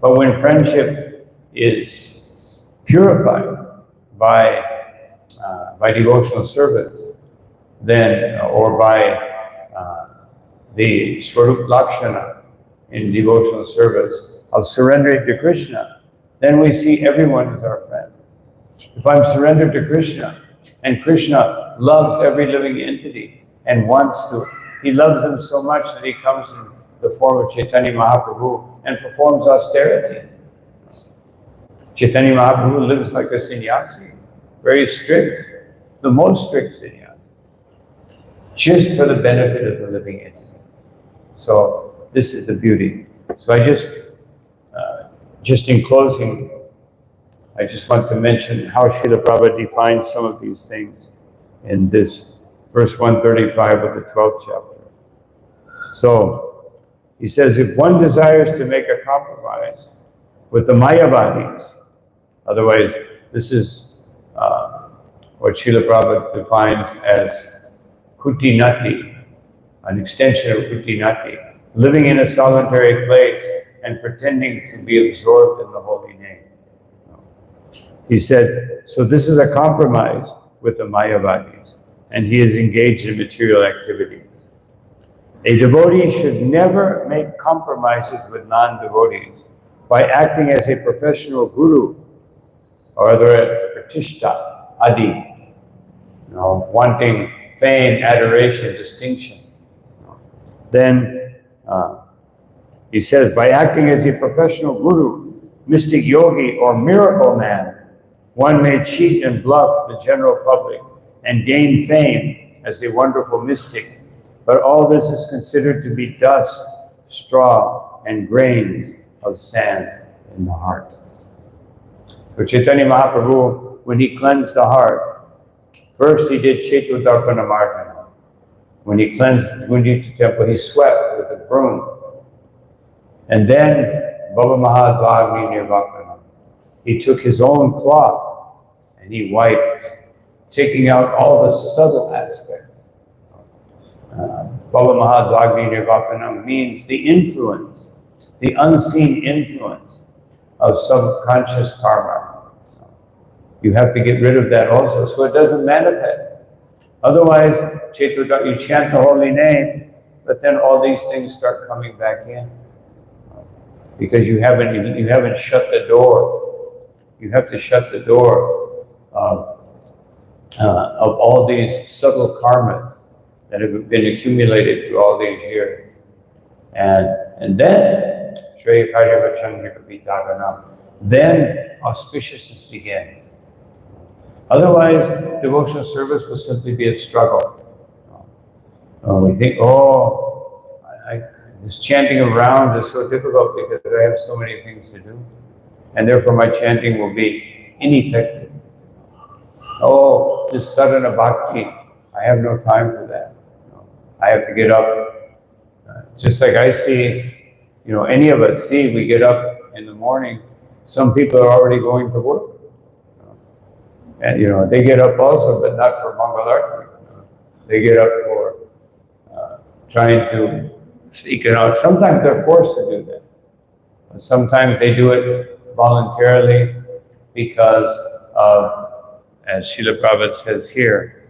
but when friendship is purified by devotional service, then, or by the Swarup Lakshana in devotional service of surrendering to Krishna, then we see everyone as our friend. If I'm surrendered to Krishna, and Krishna loves every living entity and wants to, he loves them so much that he comes in the form of Chaitanya Mahaprabhu and performs austerity. Chaitanya Mahaprabhu lives like a sannyasi, very strict, the most strict sannyasi, just for the benefit of the living entity. So this is the beauty. So I just in closing, I just want to mention how Srila Prabhupada defines some of these things in this verse 135 of the 12th chapter. So he says, if one desires to make a compromise with the Mayavadis, otherwise this is what Srila Prabhupada defines as Kutinati, an extension of Kutinati, living in a solitary place and pretending to be absorbed in the holy name. He said, so this is a compromise with the Mayavadis, and he is engaged in material activities. A devotee should never make compromises with non-devotees by acting as a professional guru or other pratishta, adi, wanting fame, adoration, distinction. Then he says, by acting as a professional guru, mystic yogi, or miracle man, one may cheat and bluff the general public and gain fame as a wonderful mystic, but all this is considered to be dust, straw, and grains of sand in the heart. So Chaitanya Mahaprabhu, when he cleansed the heart, first he did Chetudarpana Marjana. When he cleansed the Gunjita temple, he swept with a broom. And then, Baba Mahadvagni Nirvakana, he took his own cloth and he wiped, taking out all the subtle aspects. Baba Mahadvagni Nirvakana means the influence, the unseen influence of subconscious karma. You have to get rid of that also, so it doesn't manifest. Otherwise, you chant the holy name, but then all these things start coming back in. Because you haven't shut the door. You have to shut the door of all these subtle karmas that have been accumulated through all these years. And then, then auspiciousness begin. Otherwise, devotional service will simply be a struggle. We think, this chanting around is so difficult because I have so many things to do, and therefore my chanting will be ineffective. This sadhana bhakti, I have no time for that. I have to get up, just like I see, any of us see, we get up in the morning, some people are already going to work. And they get up also, but not for Mangalarti. They get up for trying to seek it out. Sometimes they're forced to do that. But sometimes they do it voluntarily because of, as Srila Prabhupada says here,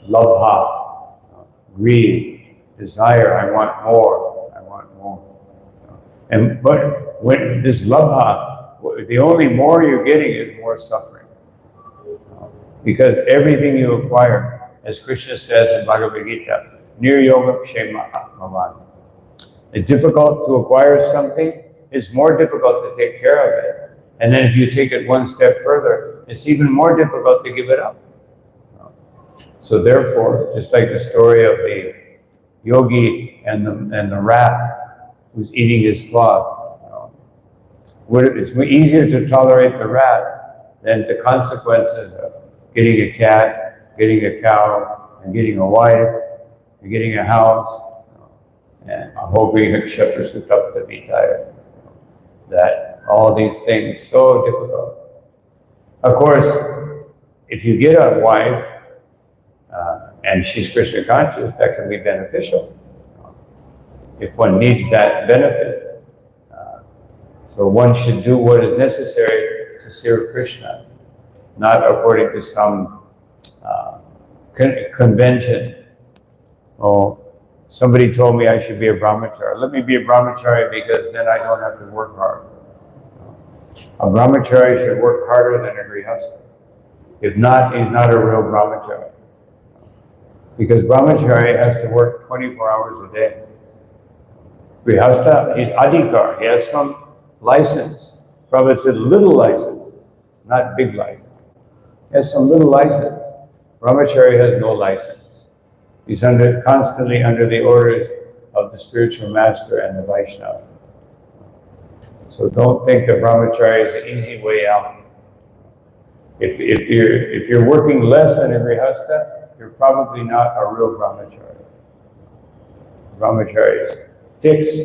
labha, greed, desire, I want more. But when this labha, the only more you're getting is more suffering. Because everything you acquire, as Krishna says in Bhagavad Gita, Niryoga Kshema Atmavan. It's difficult to acquire something, it's more difficult to take care of it. And then if you take it one step further, it's even more difficult to give it up. So therefore, just like the story of the yogi and the rat who's eating his cloth, it's easier to tolerate the rat than the consequences of getting a cat, getting a cow, and getting a wife, and getting a house, and hoping Kshetra Sutapta Vitaya. That all these things, so difficult. Of course, if you get a wife, and she's Krishna conscious, that can be beneficial. If one needs that benefit. So one should do what is necessary to serve Krishna, not according to some convention. Oh, somebody told me I should be a brahmachari. Let me be a brahmachari because then I don't have to work hard. A brahmachari should work harder than a grihastha. If not, he's not a real brahmachari. Because brahmachari has to work 24 hours a day. Grihastha, he's adhikar, he has some license. Prabhupada said little license, not big license. He has some little license. Brahmachari has no license. He's constantly under the orders of the spiritual master and the Vaishnava. So don't think that brahmachari is an easy way out. If you're working less than a grihastha, you're probably not a real brahmachari. Brahmachari is fixed,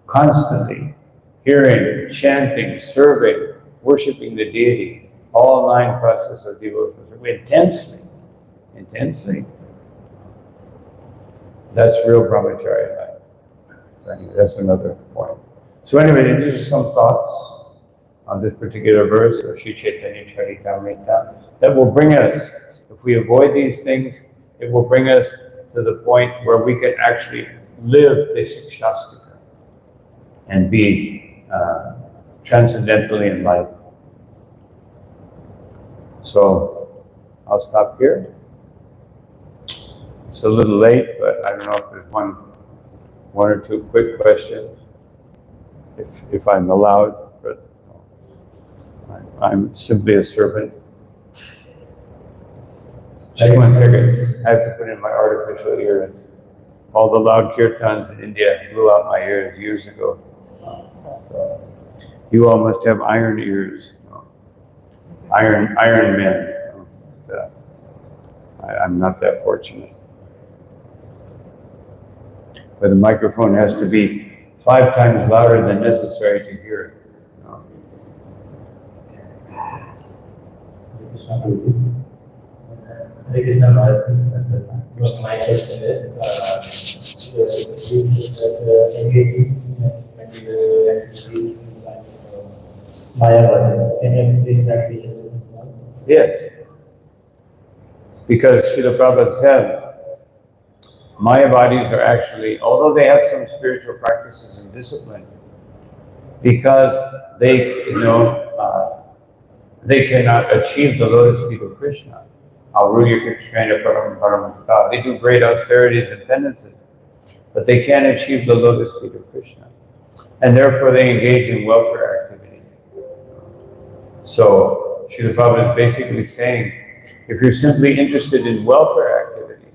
constantly, hearing, chanting, serving, worshipping the deity, all 9 processes of devotion. Intensely. That's real brahmachari life. That's another point. So anyway, these are some thoughts on this particular verse of Sri Chaitanya Charitamrita that will bring us, if we avoid these things, it will bring us to the point where we can actually live the Shikshastika and be transcendentally enlightened. So I'll stop here. It's a little late, but I don't know if there's one or two quick questions, if I'm allowed, but I'm simply a servant. Just 1 second, I have to put in my artificial ears. All the loud kirtans in India blew out my ears years ago. You all must have iron ears, iron men. I'm not that fortunate. But the microphone has to be 5 times louder than necessary to hear it. Hare Krishna Maharaj, that's it. My question is, engaging material activities like Mayavadi, can you explain that reason? Yes. Because Srila Prabhupada said, Mayavadis are actually, although they have some spiritual practices and discipline, because they, they cannot achieve the lotus feet of Krishna. They do great austerities and penances, but they can't achieve the lotus feet of Krishna. And therefore they engage in welfare activities. So Srila Prabhupada is basically saying, if you're simply interested in welfare activity,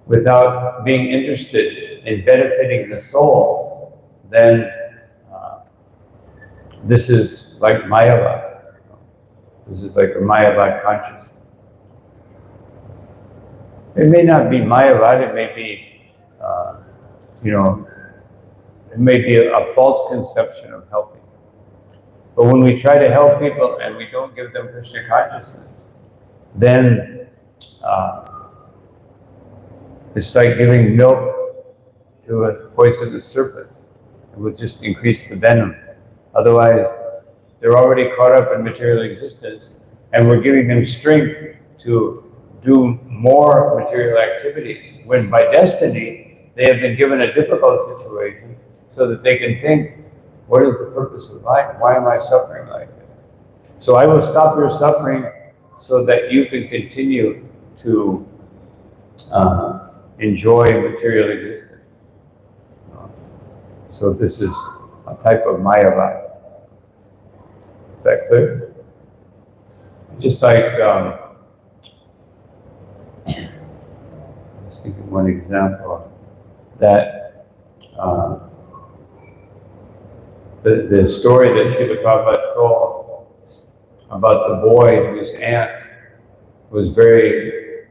without being interested in benefiting the soul, then this is like Mayavad. This is like a Mayavad consciousness. It may not be Mayavad, it may be, it may be a false conception of helping. But when we try to help people and we don't give them Krishna consciousness, then it's like giving milk to a poisonous serpent. It will just increase the venom. Otherwise, they're already caught up in material existence, and we're giving them strength to do more material activities, when by destiny, they have been given a difficult situation so that they can think, what is the purpose of life? Why am I suffering like this? So I will stop your suffering so that you can continue to enjoy material existence. So this is a type of Mayavad. Is that clear? Just like, let's think of one example, that the story that Srila Prabhupada told about the boy whose aunt was very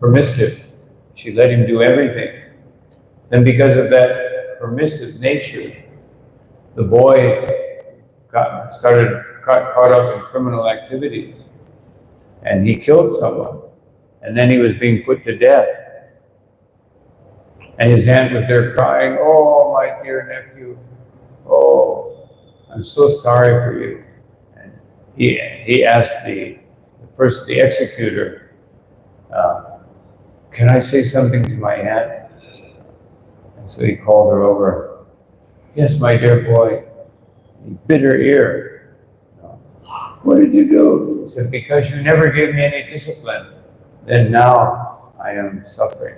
permissive. She let him do everything. Then because of that permissive nature, the boy got caught up in criminal activities, and he killed someone, and then he was being put to death. And his aunt was there crying, "Oh, my dear nephew, oh, I'm so sorry for you." And he asked the executor, can I say something to my aunt? And so he called her over. Yes, my dear boy. He bit her ear. What did you do? He said, because you never gave me any discipline. Then now I am suffering.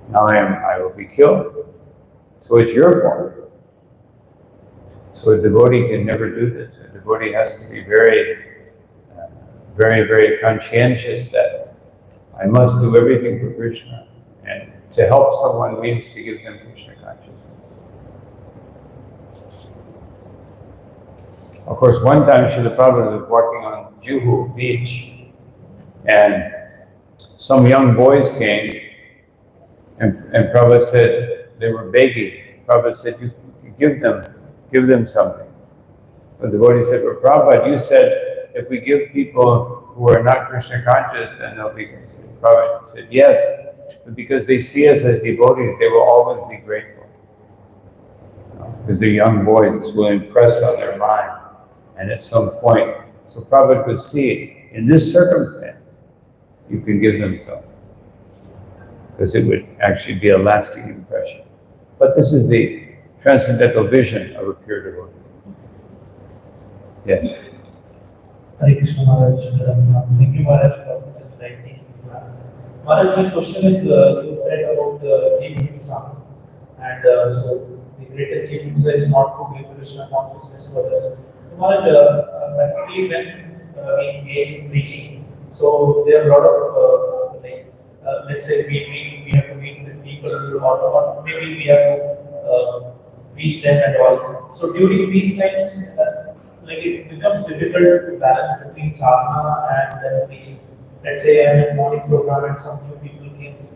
Now I will be killed. So it's your fault. So a devotee can never do this. A devotee has to be very conscientious that I must do everything for Krishna. And to help someone means to give them Krishna consciousness. Of course, one time Srila Prabhupada was walking on Juhu beach, and some young boys came, and Prabhupada said, they were begging. Prabhupada said, you give them something. The devotee said, well, Prabhupada, you said if we give people who are not Krishna conscious, then they'll be. Prabhupada said, yes, but because they see us as devotees, they will always be grateful. Because they're young boys, this will impress on their mind. And at some point, so Prabhupada could see, in this circumstance, you can give them something. Because it would actually be a lasting impression. But this is the transcendental vision of a pure devotee. Yes. Hare Krishna Maharaj. Thank you Maharaj for such a enlightening class. Maharaj, my question is, you said about the Jivamsa, and so the greatest Jivamsa is not to give Krishna consciousness to others. Maharaj, practically when we engage in preaching, so there are a lot of let's say we have to meet with people, or maybe we have to reach them and all. So during these times, it becomes difficult to balance between sadhana and then preaching. Let's say I'm in a morning program and some new people came,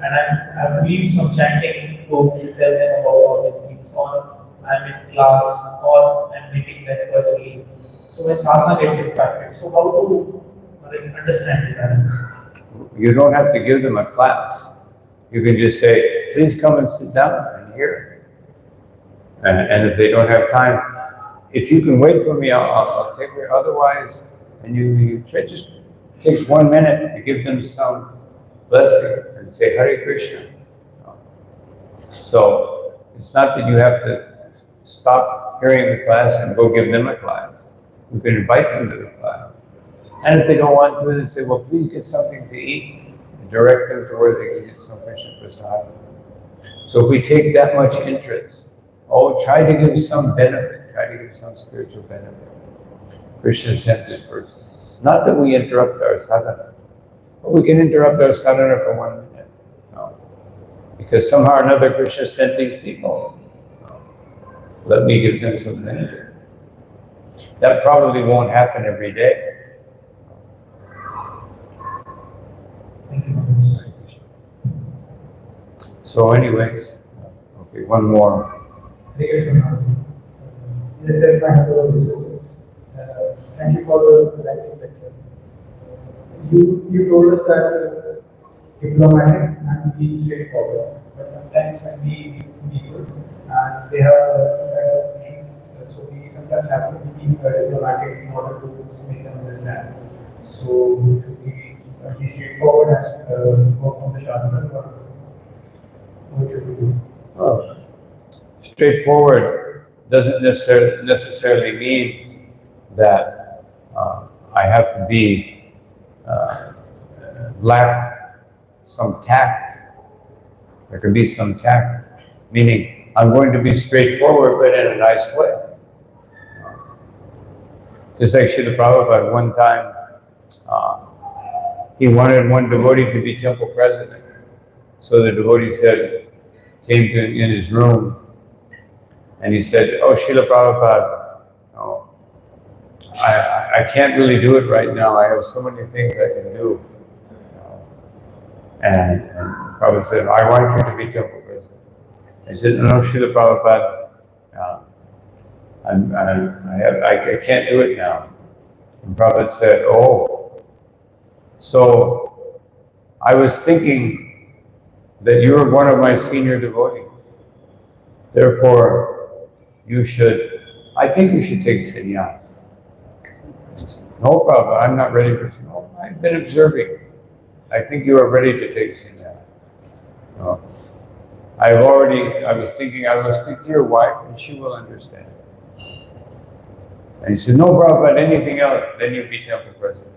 and I'm doing some chanting to tell them about all these things, or I'm in class, or I'm meeting them personally. So my sadhana gets impacted. So how to understand the balance? You don't have to give them a class. You can just say, please come and sit down and hear. And if they don't have time, if you can wait for me, I'll take it. Otherwise, and you try, just takes 1 minute to give them some blessing and say Hare Krishna. So it's not that you have to stop hearing the class and go give them a class. You can invite them to the class. And if they don't want to, then say, well, please get something to eat. And direct them to where they can get some Krishna Prasad. So if we take that much interest, try to give some benefit, try to give some spiritual benefit. Krishna sent this person. Not that we interrupt our sadhana, but we can interrupt our sadhana for 1 minute. No. Because somehow or another Krishna sent these people. No. Let me give them some benefit. That probably won't happen every day. So anyways, okay, one more. Thank you for the enlightening lecture. You told us that diplomatic and be straightforward, but sometimes when we meet people and they have two kinds of issues, so we sometimes have to be diplomatic in order to make them understand. So should we be straightforward and work on the Shastra, or what should we do? Oh. Straightforward doesn't necessarily mean that I have to be lack some tact. There can be some tact, meaning I'm going to be straightforward, but in a nice way. Just like Srila Prabhupada, one time, he wanted one devotee to be temple president. So the devotee came to him in his room, and he said, oh, Srila Prabhupada, I can't really do it right now. I have so many things I can do. And Prabhupada said, I want you to be temple president. I said, no, Srila Prabhupada, I can't do it now. And Prabhupada said, oh, so I was thinking that you were one of my senior devotees. Therefore, I think you should take sannyas. No problem, I'm not ready for sannyas. I've been observing. I think you are ready to take sannyas. No. I was thinking I will speak to your wife and she will understand. And he said, no, Prabhupada, anything else, then you'll be temple president.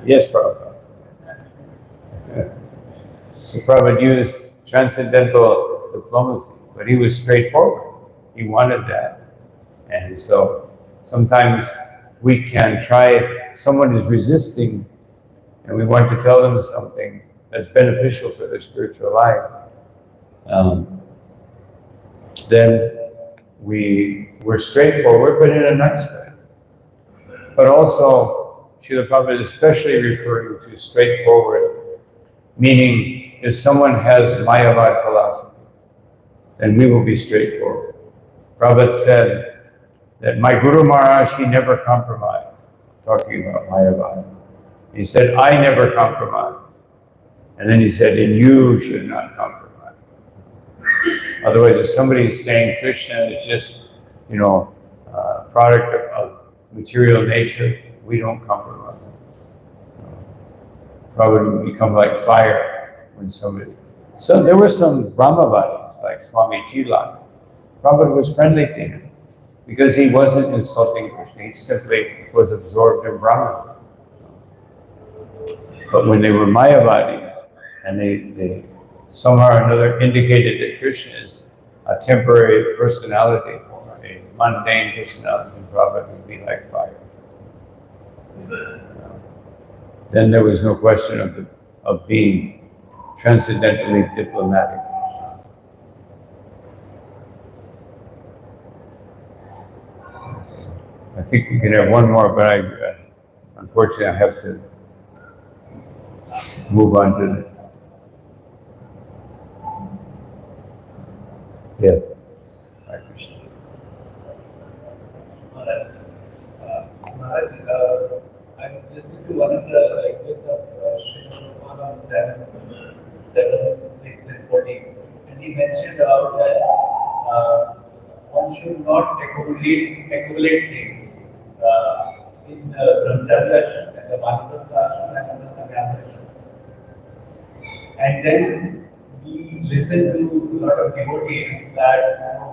Yes, Prabhupada. So Prabhupada used transcendental diplomacy, but he was straightforward. He wanted that. And so sometimes we can try, someone is resisting, and we want to tell them something that's beneficial for their spiritual life. Then we're straightforward, but in a nice way. But also, Srila Prabhupada is especially referring to straightforward, meaning if someone has Mayavad philosophy, then we will be straightforward. Prabhupada said that my Guru Maharaj, he never compromised, talking about Mayavad. He said, I never compromise. And then he said, and you should not compromise. Otherwise, if somebody is saying Krishna is just, product of material nature, we don't compromise. Probably become like fire when somebody. So there were some Brahmavadis, like Swami Jila. Prabhupada was friendly to him because he wasn't insulting Krishna, he simply was absorbed in Brahman. But when they were Mayavadis, and they somehow or another indicated that Krishna is a temporary personality, or a mundane personality, Prabhupada would be like fire. Then there was no question of being transcendentally diplomatic. I think we can have one more, but unfortunately I have to move on to the. Yeah. Maharaj, I listened to one of the lectures of Srila Prabhupada on 7, 6 and 14, and he mentioned about that one should not accumulate things in the Brahmacharya ashram, and the Vanaprastha ashram, and the Sannyasa ashram. And then we listen to a lot of devotees that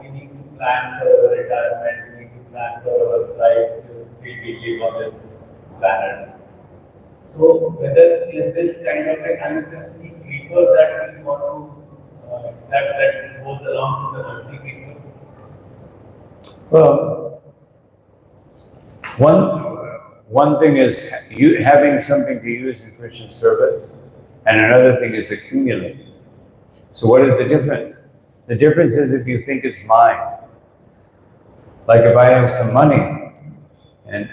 we need to plan for our retirement, we need to plan for our life, we live on this planet. So whether is this kind of a unnecessary creeper that we want to that goes along to the earthly people? Well, one thing is having something to use in Krishna's service, and another thing is accumulating. So what is the difference? The difference is if you think it's mine. Like if I have some money, and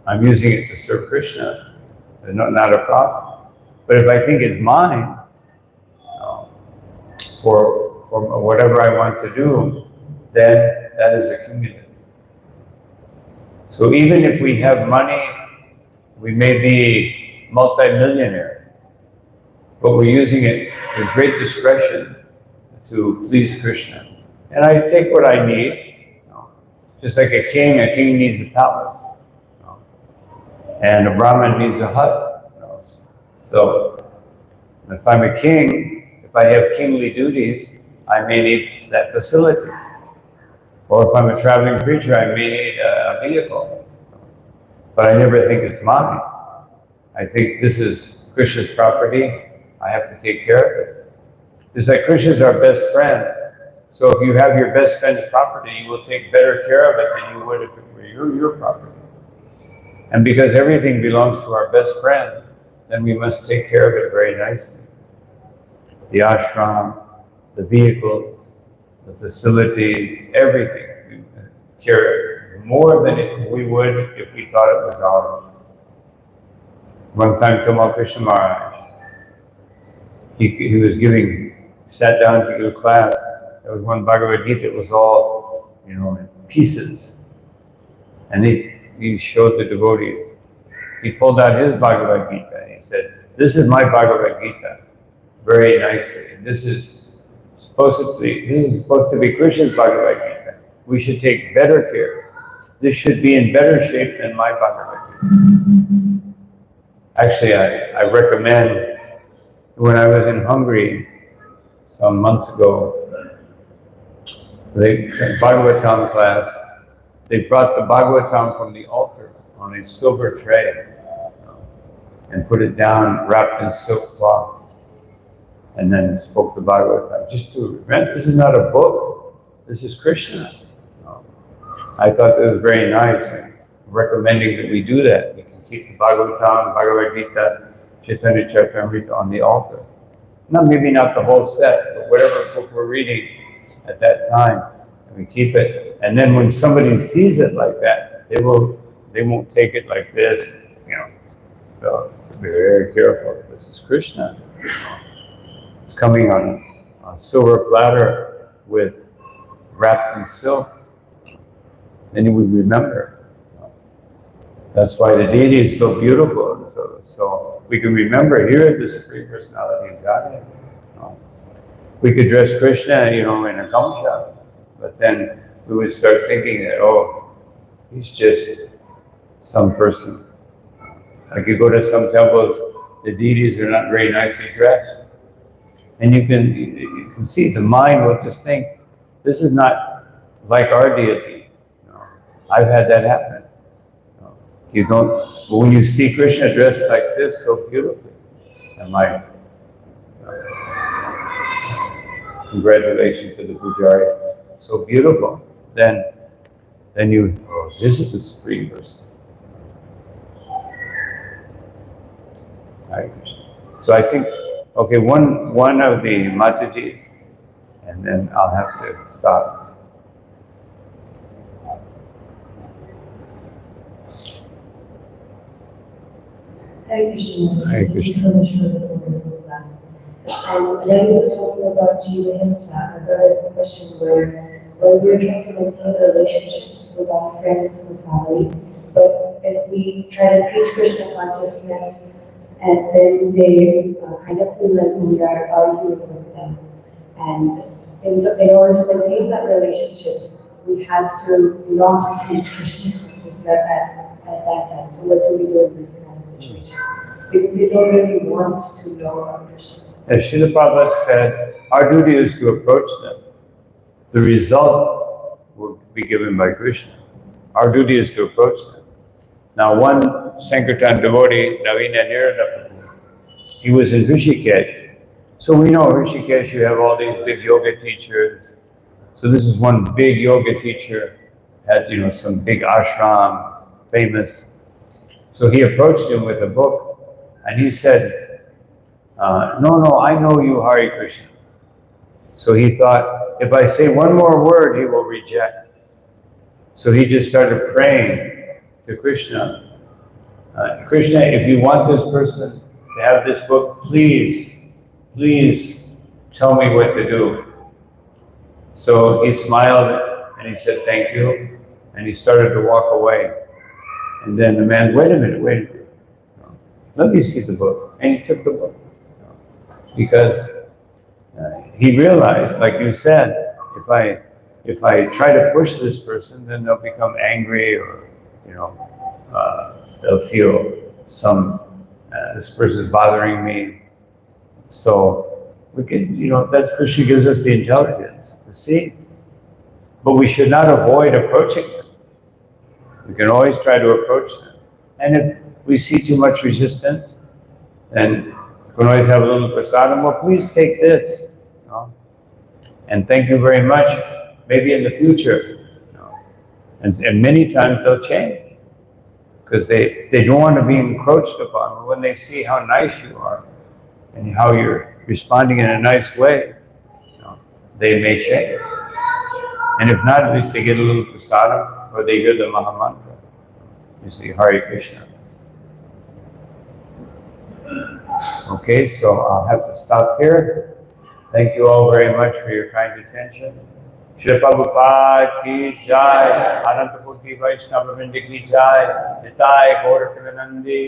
I'm using it to serve Krishna, not a problem. But if I think it's mine, for whatever I want to do, then that is accumulated. So even if we have money, we may be multi-millionaire, but we're using it with great discretion to please Krishna. And I take what I need. Just like a king needs a palace. And a Brahmin needs a hut. So if I'm a king, if I have kingly duties, I may need that facility. Or if I'm a traveling preacher, I may need a vehicle. But I never think it's mine. I think this is Krishna's property. I have to take care of it. It's like Krishna's our best friend. So if you have your best friend's property, you will take better care of it than you would if it were your property. And because everything belongs to our best friend, then we must take care of it very nicely. The ashram, the vehicles, the facilities, everything. We care more than we would if we thought it was ours. One time, Tamal Krishna Maharaj, he sat down to do a class. There was one Bhagavad Gita, it was all, in pieces. And he showed the devotees. He pulled out his Bhagavad Gita and he said, this is my Bhagavad Gita, very nicely. And this is supposed to be Krishna's Bhagavad Gita. We should take better care. This should be in better shape than my Bhagavad Gita. Actually, I recommend, when I was in Hungary some months ago, the Bhagavatam class, they brought the Bhagavatam from the altar on a silver tray and put it down wrapped in silk cloth, and then spoke the Bhagavatam. Just to remember, this is not a book, this is Krishna. I thought that was very nice, and recommending that we do that. We can keep the Bhagavatam, Bhagavad Gita, Chaitanya Charitamrita on the altar. Maybe not the whole set, but whatever book we're reading at that time, and we keep it. And then when somebody sees it like that, they won't take it like this, So be very careful. This is Krishna. It's coming on a silver platter with wrapped in silk. Then you would remember. That's why the deity is so beautiful. So we can remember here the Supreme Personality of Godhead. We could dress Krishna, in a gamcha, but then we would start thinking that, he's just some person. Like you go to some temples, the deities are not very nicely dressed. And you can see the mind will just think, this is not like our deity. I've had that happen. But when you see Krishna dressed like this so beautifully, and congratulations to the pujaris, so beautiful, then you, this is the Supreme Person. Hare Krishna. So I think, one of the Matajis, and then I'll have to stop. Hare Krishna. Hare Thank you Krishna. so much for this wonderful class. And when we were talking about Jiva Himsa, I got a question where when we're trying to maintain relationships with our friends and family, but if we try to preach Krishna consciousness and then they kind of feel like we are arguing with them, and in order to maintain that relationship, we have to not preach Krishna consciousness at that time. So what do we do in this kind of situation? Because they don't really want to know about Krishna. As Srila Prabhupada said, our duty is to approach them. The result will be given by Krishna. Our duty is to approach them. Now, one Sankirtan devotee, Navina Nirada, he was in Rishikesh. So we know Rishikesh, you have all these big yoga teachers. So this is one big yoga teacher, had some big ashram, famous. So he approached him with a book, and he said, no, I know you, Hare Krishna. So he thought, if I say one more word, he will reject. So he just started praying to Krishna. Krishna, if you want this person to have this book, please tell me what to do. So he smiled and he said, thank you. And he started to walk away. And then the man, wait a minute. Let me see the book. And he took the book. Because he realized, like you said, if I try to push this person, then they'll become angry, or they'll feel this person is bothering me. So we can, that Krishna gives us the intelligence to see. But we should not avoid approaching them. We can always try to approach them. And if we see too much resistance, then we can always have a little prasadam. Well, please take this. And thank you very much. Maybe in the future. And many times they'll change. Because they don't want to be encroached upon. But when they see how nice you are, and how you're responding in a nice way, they may change. And if not, at least they get a little prasadam, or they hear the Mahamantra. You see, Hare Krishna. Okay, so I'll have to stop here. Thank you all very much for your kind attention. Shri Prabhupada ki jai, Ananta Koti Vaishnava Vrinda ki jai, Nitai Gaura Premanandi.